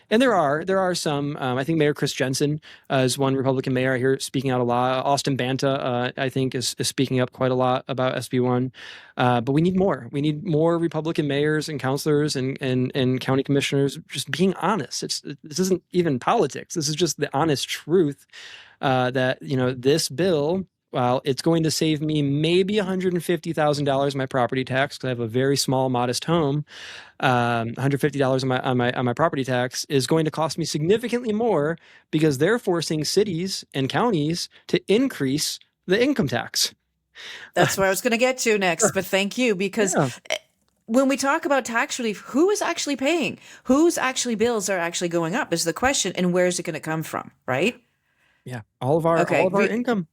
And there are some. I think Mayor Chris Jensen is one Republican mayor I hear speaking out a lot. Austin Banta, I think, is speaking up quite a lot about SB1. But we need more. We need more Republican mayors and councilors and county commissioners just being honest. This isn't even politics. This is just the honest truth that this bill. Well, it's going to save me maybe $150,000 in my property tax because I have a very small, modest home. $150 on my property tax is going to cost me significantly more because they're forcing cities and counties to increase the income tax. That's where I was going to get to next, but thank you, because when we talk about tax relief, who is actually paying? Whose actually bills are actually going up is the question, and where is it going to come from, right? Yeah, all of our income.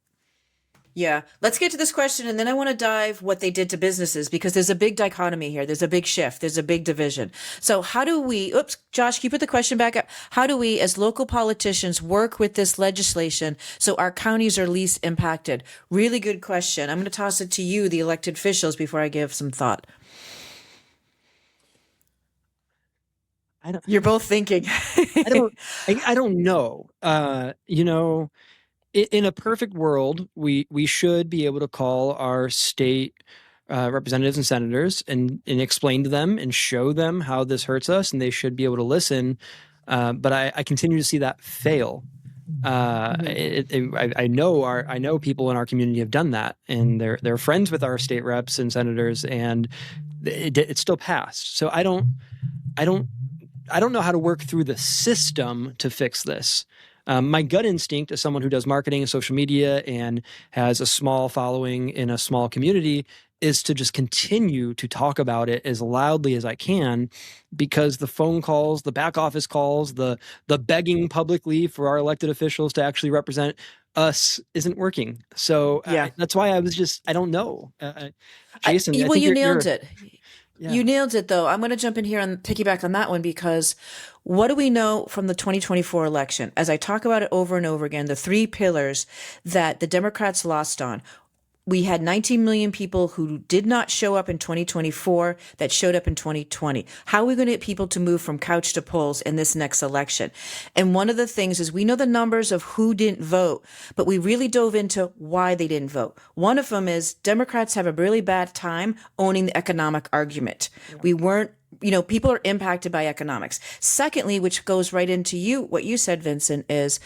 Yeah. Let's get to this question, and then I want to dive what they did to businesses, because there's a big dichotomy here. There's a big shift. There's a big division. So how do we, Josh, can you put the question back up? How do we, as local politicians, work with this legislation so our counties are least impacted? Really good question. I'm going to toss it to you, the elected officials, before I give some thought. You're both thinking. I don't know. In a perfect world, we should be able to call our state representatives and senators and explain to them and show them how this hurts us, and they should be able to listen. But I continue to see that fail. I know people in our community have done that, and they're friends with our state reps and senators, and it still passed. So I don't know how to work through the system to fix this. My gut instinct as someone who does marketing and social media and has a small following in a small community is to just continue to talk about it as loudly as I can, because the phone calls, the back office calls, the begging publicly for our elected officials to actually represent us isn't working. So that's why I don't know. Jason, you nailed it. Yeah. You nailed it, though. I'm going to jump in here and piggyback on that one, because what do we know from the 2024 election? As I talk about it over and over again, the three pillars that the Democrats lost on. We had 19 million people who did not show up in 2024 that showed up in 2020. How are we going to get people to move from couch to polls in this next election? And one of the things is we know the numbers of who didn't vote, but we really dove into why they didn't vote. One of them is Democrats have a really bad time owning the economic argument. We weren't people are impacted by economics. Secondly, which goes right into what you said, Vincent, is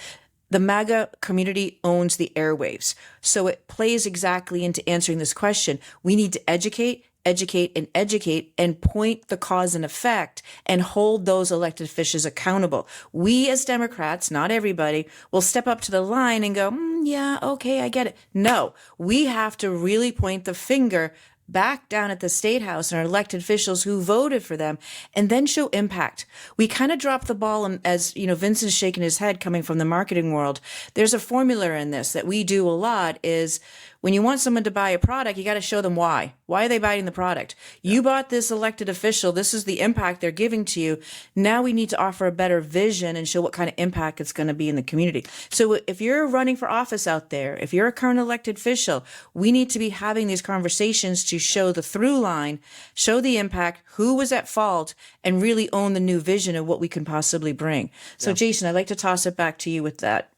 the MAGA community owns the airwaves. So it plays exactly into answering this question. We need to educate, and point the cause and effect and hold those elected officials accountable. We as Democrats, not everybody, will step up to the line and go, yeah, okay, I get it. No, we have to really point the finger back down at the State House and our elected officials who voted for them, and then show impact. We kind of dropped the ball, and as Vincent's shaking his head coming from the marketing world. There's a formula in this that we do a lot is when you want someone to buy a product, you got to show them why. Why are they buying the product? You bought this elected official. This is the impact they're giving to you. Now we need to offer a better vision and show what kind of impact it's going to be in the community. So if you're running for office out there, if you're a current elected official, we need to be having these conversations to show the through line, show the impact, who was at fault, and really own the new vision of what we can possibly bring. So Jason, I'd like to toss it back to you with that.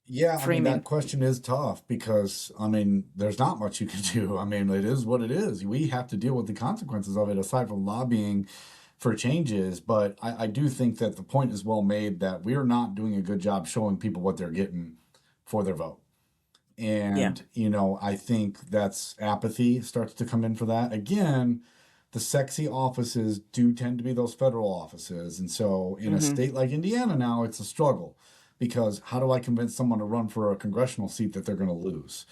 Yeah, that question is tough because, there's not much you can do. It is what it is. We have to deal with the consequences of it aside from lobbying for changes. But I do think that the point is well made that we are not doing a good job showing people what they're getting for their vote. And, I think that's apathy starts to come in for that. Again, the sexy offices do tend to be those federal offices. And so in a state like Indiana now, it's a struggle. Because how do I convince someone to run for a congressional seat that they're going to lose?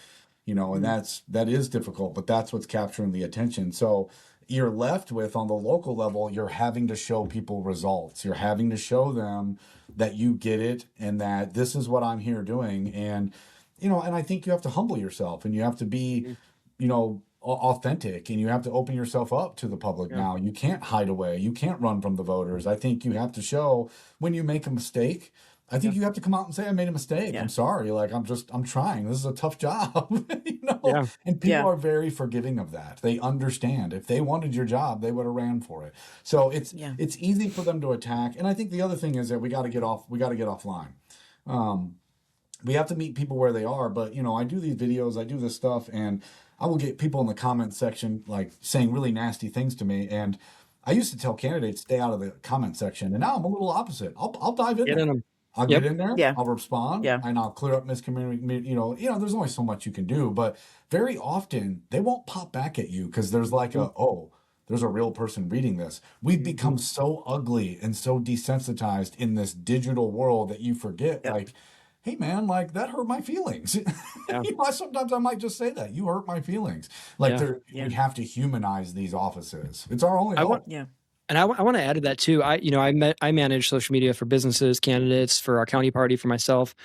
and that is difficult, but that's what's capturing the attention. So you're left with, on the local level, you're having to show people results. You're having to show them that you get it and that this is what I'm here doing. And, and I think you have to humble yourself and you have to be, authentic, and you have to open yourself up to the public now. You can't hide away. You can't run from the voters. I think you have to show when you make a mistake. I think you have to come out and say, I made a mistake. I'm sorry. Like, I'm trying. This is a tough job, and people are very forgiving of that. They understand. If they wanted your job, they would have ran for it. So it's easy for them to attack. And I think the other thing is that we got to get offline. We have to meet people where they are, but I do these videos, I do this stuff, and I will get people in the comment section like saying really nasty things to me. And I used to tell candidates, stay out of the comment section, and now I'm a little opposite. I'll dive in there. I'll get in there. I'll respond, and I'll clear up miscommunication. There's only so much you can do, but very often they won't pop back at you because there's like there's a real person reading this. We've become so ugly and so desensitized in this digital world that you forget, like, hey man, like that hurt my feelings. Sometimes I might just say that you hurt my feelings. Like we have to humanize these offices. It's our only hope. And I want to add to that too. I manage social media for businesses, candidates, for our county party, for myself.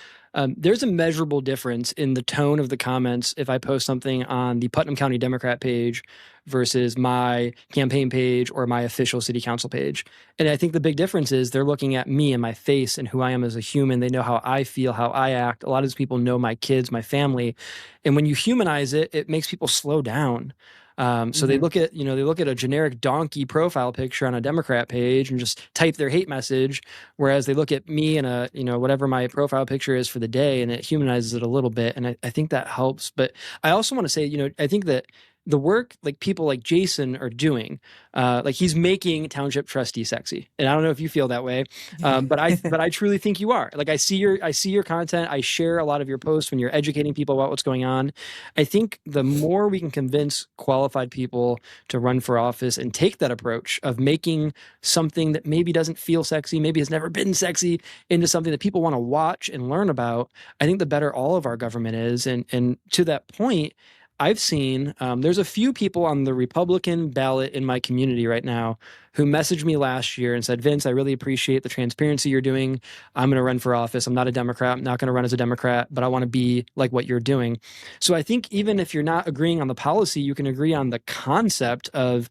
There's a measurable difference in the tone of the comments if I post something on the Putnam County Democrat page versus my campaign page or my official city council page. And I think the big difference is they're looking at me and my face and who I am as a human. They know how I feel, how I act. A lot of these people know my kids, my family. And when you humanize it, it makes people slow down. So they look at a generic donkey profile picture on a Democrat page and just type their hate message, whereas they look at me and whatever my profile picture is for the day, and it humanizes it a little bit. And I think that helps. But I also want to say, I think that the work like people like Jason are doing, like he's making township trustee sexy. And I don't know if you feel that way, but I truly think you are. Like I see your content. I share a lot of your posts when you're educating people about what's going on. I think the more we can convince qualified people to run for office and take that approach of making something that maybe doesn't feel sexy, maybe has never been sexy, into something that people want to watch and learn about, I think the better all of our government is. And to that point, I've seen there's a few people on the Republican ballot in my community right now who messaged me last year and said, Vince, I really appreciate the transparency you're doing. I'm going to run for office. I'm not a Democrat. I'm not going to run as a Democrat, but I want to be like what you're doing. So I think even if you're not agreeing on the policy, you can agree on the concept of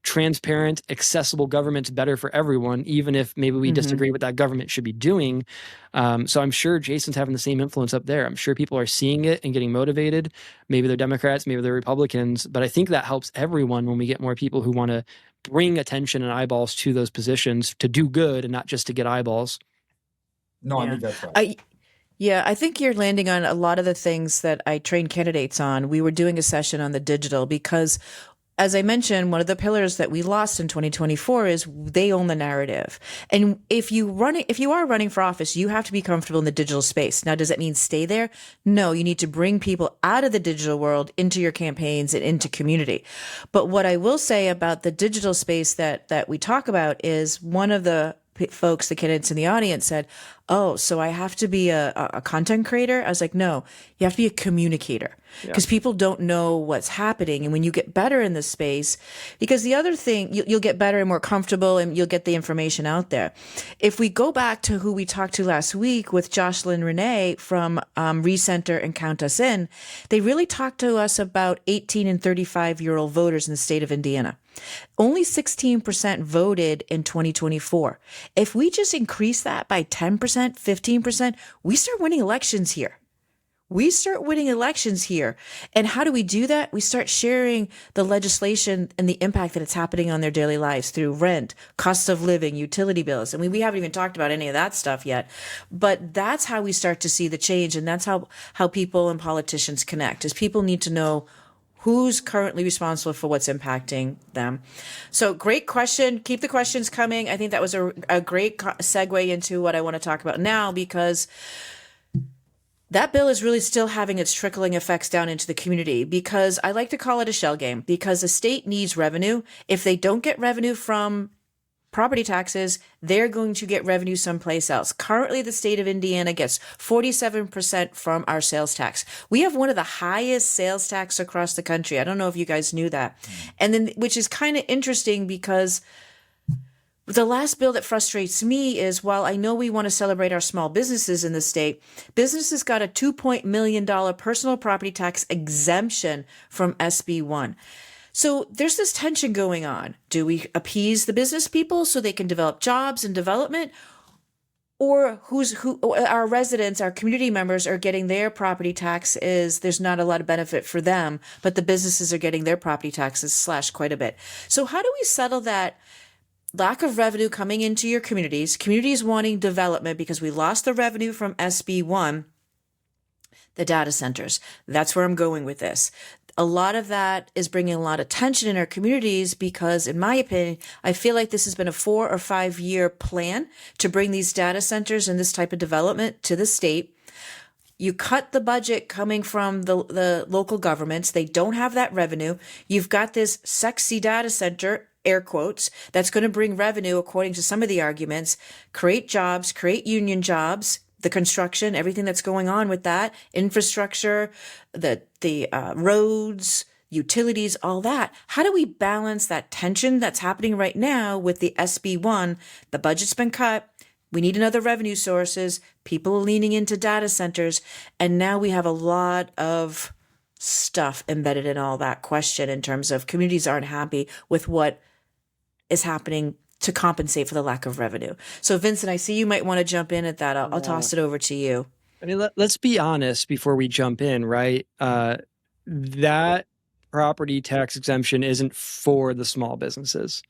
transparent, accessible government's better for everyone, even if maybe we disagree what that government should be doing. So I'm sure Jason's having the same influence up there. I'm sure people are seeing it and getting motivated. Maybe they're Democrats, maybe they're Republicans, but I think that helps everyone when we get more people who want to bring attention and eyeballs to those positions to do good and not just to get eyeballs. No, I think that's right. I think you're landing on a lot of the things that I train candidates on. We were doing a session on the digital because, as I mentioned, one of the pillars that we lost in 2024 is they own the narrative. And if you are running for office, you have to be comfortable in the digital space. Now, does that mean stay there? No, you need to bring people out of the digital world into your campaigns and into community. But what I will say about the digital space that we talk about is one of the folks, the candidates in the audience said, oh, so I have to be a content creator? I was like, no, you have to be a communicator because people don't know what's happening. And when you get better in this space, because the other thing, you'll get better and more comfortable and you'll get the information out there. If we go back to who we talked to last week with Jocelyn Renee from Recenter and Count Us In, they really talked to us about 18 and 35-year-old voters in the state of Indiana. Only 16% voted in 2024. If we just increase that by 10%, 15%, we start winning elections here. And how do we do that? We start sharing the legislation and the impact that it's happening on their daily lives through rent, cost of living, utility bills. I mean, we haven't even talked about any of that stuff yet, but that's how we start to see the change. And that's how people and politicians connect, is people need to know who's currently responsible for what's impacting them. So great question. Keep the questions coming. I think that was a great segue into what I want to talk about now, because that bill is really still having its trickling effects down into the community, because I like to call it a shell game, because the state needs revenue. If they don't get revenue from property taxes, they're going to get revenue someplace else. Currently, the state of Indiana gets 47% from our sales tax. We have one of the highest sales tax across the country. I don't know if you guys knew that. And then, which is kind of interesting because the last bill that frustrates me is while I know we want to celebrate our small businesses in the state, businesses got a $2 million personal property tax exemption from SB 1. So there's this tension going on. Do we appease the business people so they can develop jobs and development? Or our residents, our community members are getting their property taxes. There's not a lot of benefit for them, but the businesses are getting their property taxes slashed quite a bit. So how do we settle that lack of revenue coming into your communities wanting development because we lost the revenue from SB 1, the data centers? That's where I'm going with this. A lot of that is bringing a lot of tension in our communities because, in my opinion, I feel like this has been a 4 or 5 year plan to bring these data centers and this type of development to the state. You cut the budget coming from the local governments. They don't have that revenue. You've got this sexy data center, air quotes, that's going to bring revenue, according to some of the arguments, create jobs, create union jobs, the construction, everything that's going on with that, infrastructure, the roads, utilities, all that. How do we balance that tension that's happening right now with the SB 1? The budget's been cut. We need another revenue sources. People are leaning into data centers. And now we have a lot of stuff embedded in all that question in terms of communities aren't happy with what is happening to compensate for the lack of revenue. So Vincent, I see you might want to jump in at that. I'll toss it over to you. I mean, let's be honest before we jump in, right? That property tax exemption isn't for the small businesses,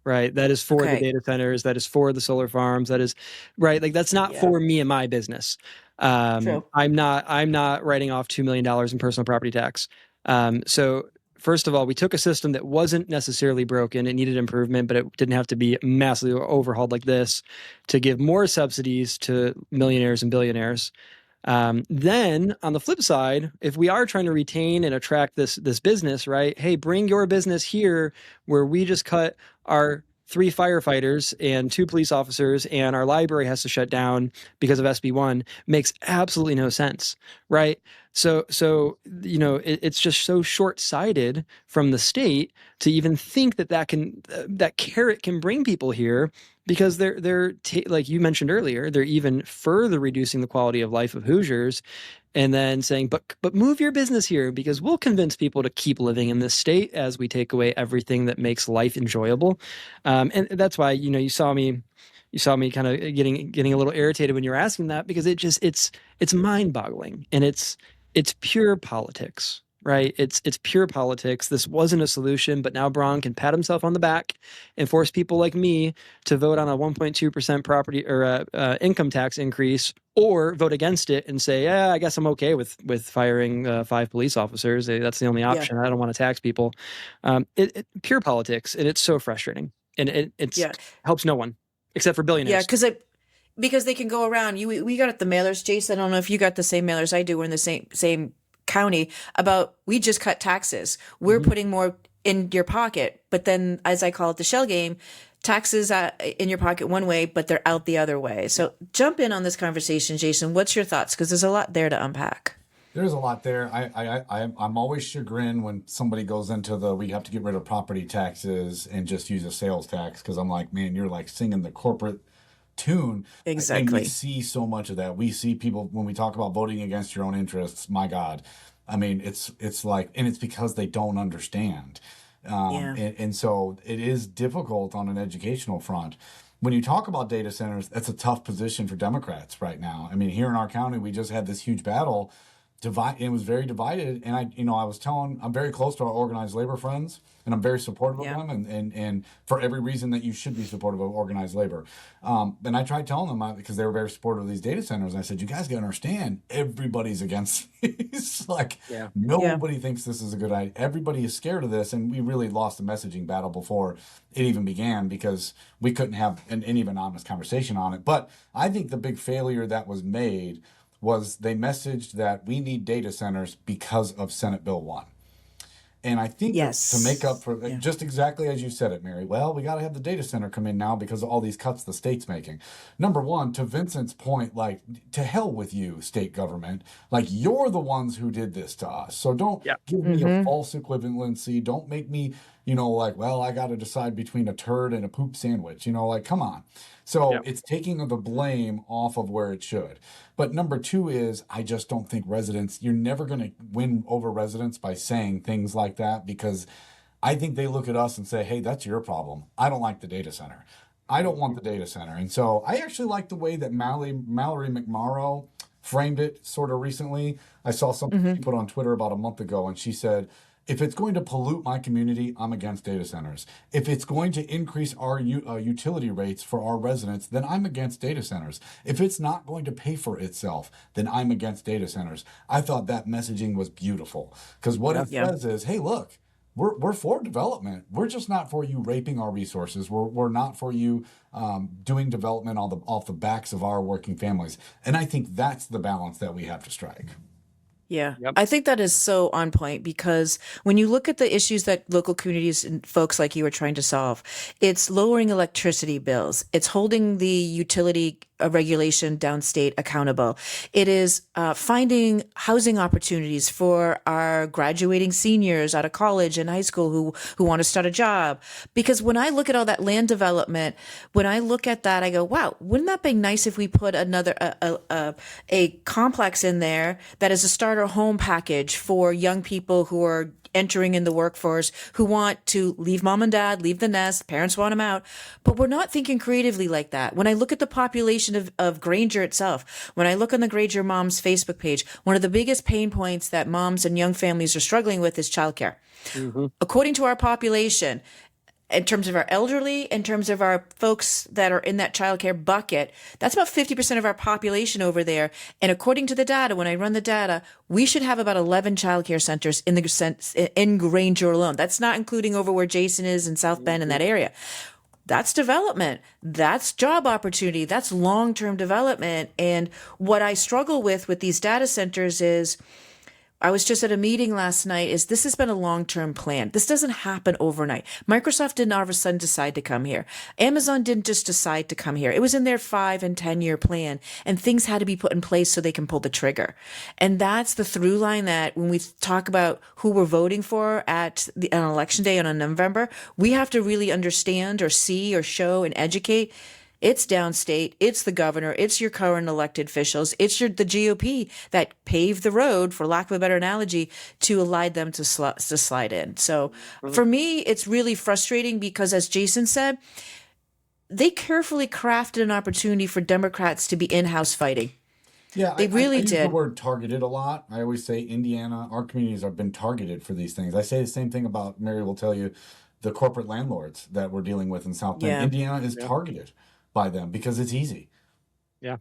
right? That is for the data centers. That is for the solar farms. That is right. Like that's not for me and my business. True. I'm not writing off $2 million in personal property tax. So first of all, we took a system that wasn't necessarily broken. It needed improvement, but it didn't have to be massively overhauled like this to give more subsidies to millionaires and billionaires. Then on the flip side, if we are trying to retain and attract this business, right? Hey, bring your business here where we just cut our 3 firefighters and 2 police officers and our library has to shut down because of SB 1 makes absolutely no sense, right? So it's just so short-sighted from the state to even think that carrot can bring people here because they're like you mentioned earlier, they're even further reducing the quality of life of Hoosiers and then saying, but move your business here because we'll convince people to keep living in this state as we take away everything that makes life enjoyable. And that's why, you saw me kind of getting a little irritated when you were asking that because it's mind boggling and it's pure politics, right? It's pure politics. This wasn't a solution, but now Braun can pat himself on the back and force people like me to vote on a 1.2% property or income tax increase, or vote against it and say, yeah, I guess I'm okay with firing 5 police officers. That's the only option. I don't want to tax people. Pure politics, and it's so frustrating, and it helps no one except for billionaires. Yeah, because they can go around. We got the mailers, Jason. I don't know if you got the same mailers I do. We're in the same county about we just cut taxes. We're putting more in your pocket, but then, as I call it, the shell game, taxes in your pocket one way, but they're out the other way. So jump in on this conversation, Jason. What's your thoughts? Because there's a lot there to unpack. There's a lot there. I'm always chagrined when somebody goes into we have to get rid of property taxes and just use a sales tax because I'm like, man, you're like singing the corporate tune. Exactly. And we see so much of that. We see people when we talk about voting against your own interests. My God, I mean, it's like, and it's because they don't understand. And so it is difficult on an educational front. When you talk about data centers, that's a tough position for Democrats right now. I mean, here in our county, we just had this huge battle. It was very divided, and I'm very close to our organized labor friends, and I'm very supportive of them, and for every reason that you should be supportive of organized labor. And I tried telling them because they were very supportive of these data centers. And I said, you guys got to understand, everybody's against these. Nobody thinks this is a good idea. Everybody is scared of this, and we really lost the messaging battle before it even began because we couldn't have an even honest conversation on it. But I think the big failure that was made was they messaged that we need data centers because of Senate Bill 1. And I think that to make up Yes. for Yeah. just exactly as you said it, Mary, well, we got to have the data center come in now because of all these cuts the state's making. Number one, to Vincent's point, like, to hell with you, state government. Like, you're the ones who did this to us. So don't Yeah. give me a Mm-hmm. false equivalency. Don't make me, like, well, I got to decide between a turd and a poop sandwich. Like, come on. So Yeah. it's taking the blame off of where it should. But number two is, I just don't think you're never going to win over residents by saying things like that, because I think they look at us and say, hey, that's your problem. I don't like the data center. I don't want the data center. And so I actually like the way that Mallory McMorrow framed it sort of recently. I saw something Mm-hmm. she put on Twitter about a month ago, and she said, if it's going to pollute my community, I'm against data centers. If it's going to increase our utility rates for our residents, then I'm against data centers. If it's not going to pay for itself, then I'm against data centers. I thought that messaging was beautiful, because what Yeah. it Yeah. says is, hey, look, we're for development. We're just not for you raping our resources. We're not for you doing development off the backs of our working families. And I think that's the balance that we have to strike. Yeah, Yep. I think that is so on point, because when you look at the issues that local communities and folks like you are trying to solve, it's lowering electricity bills, it's holding the utility regulation downstate accountable. It is finding housing opportunities for our graduating seniors out of college and high school who want to start a job. Because when I look at all that land development, when I look at that, I go, wow, wouldn't that be nice if we put a complex in there that is a starter home package for young people who are entering in the workforce, who want to leave mom and dad, leave the nest, parents want them out. But we're not thinking creatively like that. When I look at the population of Granger itself, when I look on the Granger Moms Facebook page, one of the biggest pain points that moms and young families are struggling with is childcare. Mm-hmm. According to our population, in terms of our elderly, in terms of our folks that are in that childcare bucket, that's about 50% of our population over there. And according to the data, when I run the data, we should have about 11 childcare centers in Granger alone. That's not including over where Jason is in South Bend in that area. That's development. That's job opportunity. That's long-term development. And what I struggle with these data centers is, I was just at a meeting last night, is this has been a long-term plan. This doesn't happen overnight. Microsoft didn't all of a sudden decide to come here. Amazon didn't just decide to come here. It was in their 5 and 10-year plan, and things had to be put in place so they can pull the trigger. And that's the through line that when we talk about who we're voting for on election day and on November, we have to really understand or see or show and educate. It's downstate. It's the governor. It's your current elected officials. It's the GOP that paved the road, for lack of a better analogy, to allow them to slide in. So for me, it's really frustrating because, as Jason said, they carefully crafted an opportunity for Democrats to be in-house fighting. Yeah, They I really use the did. word targeted a lot. I always say Indiana, our communities have been targeted for these things. I say the same thing about, Mary will tell you, the corporate landlords that we're dealing with in South Bend. Yeah. Indiana is Yeah. targeted by them because it's easy. Yeah.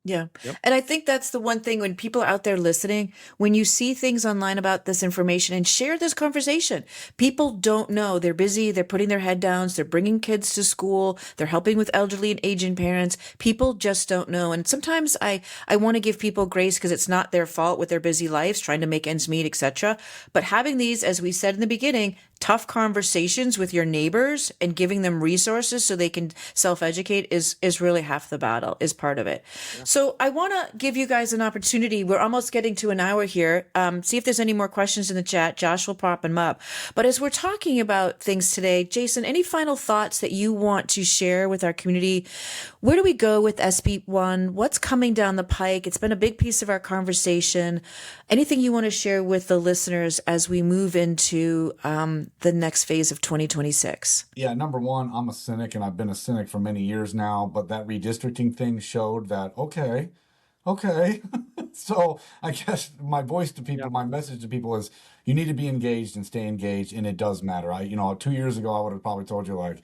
Yeah. Yep. And I think that's the one thing when people are out there listening, when you see things online about this information, and share this conversation. People don't know. They're busy. They're putting their head down. They're bringing kids to school. They're helping with elderly and aging parents. People just don't know. And sometimes I want to give people grace because it's not their fault with their busy lives, trying to make ends meet, etc. But having these, as we said in the beginning, tough conversations with your neighbors and giving them resources so they can self-educate is really half the battle, is part of it. So I want to give you guys an opportunity. We're almost getting to an hour here. See if there's any more questions in the chat. Josh will pop them up. But as we're talking about things today, Jason, any final thoughts that you want to share with our community? Where do we go with SB1? What's coming down the pike? It's been a big piece of our conversation. Anything you want to share with the listeners as we move into the next phase of 2026? Yeah, number one, I'm a cynic and I've been a cynic for many years now, but that redistricting thing showed that, okay. So I guess my voice to people, Yeah. my message to people is you need to be engaged and stay engaged, and it does matter. 2 years ago, I would have probably told you, like,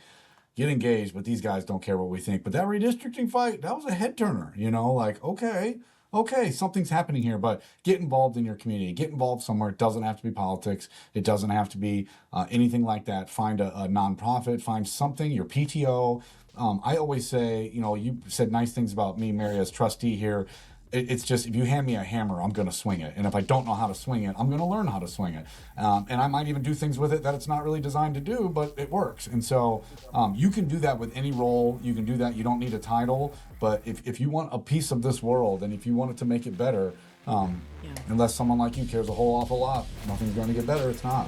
get engaged, but these guys don't care what we think. But that redistricting fight, that was a head turner, like, okay, something's happening here, but get involved in your community, get involved somewhere. It doesn't have to be politics. It doesn't have to be anything like that. Find a nonprofit, find something, your PTO. I always say, you said nice things about me, Mary, as trustee here. It's just, if you hand me a hammer, I'm going to swing it. And if I don't know how to swing it, I'm going to learn how to swing it. And I might even do things with it that it's not really designed to do, but it works. And so you can do that with any role. You can do that. You don't need a title. But if you want a piece of this world and if you want it to make it better, Yeah. unless someone like you cares a whole awful lot, nothing's going to get better. It's not.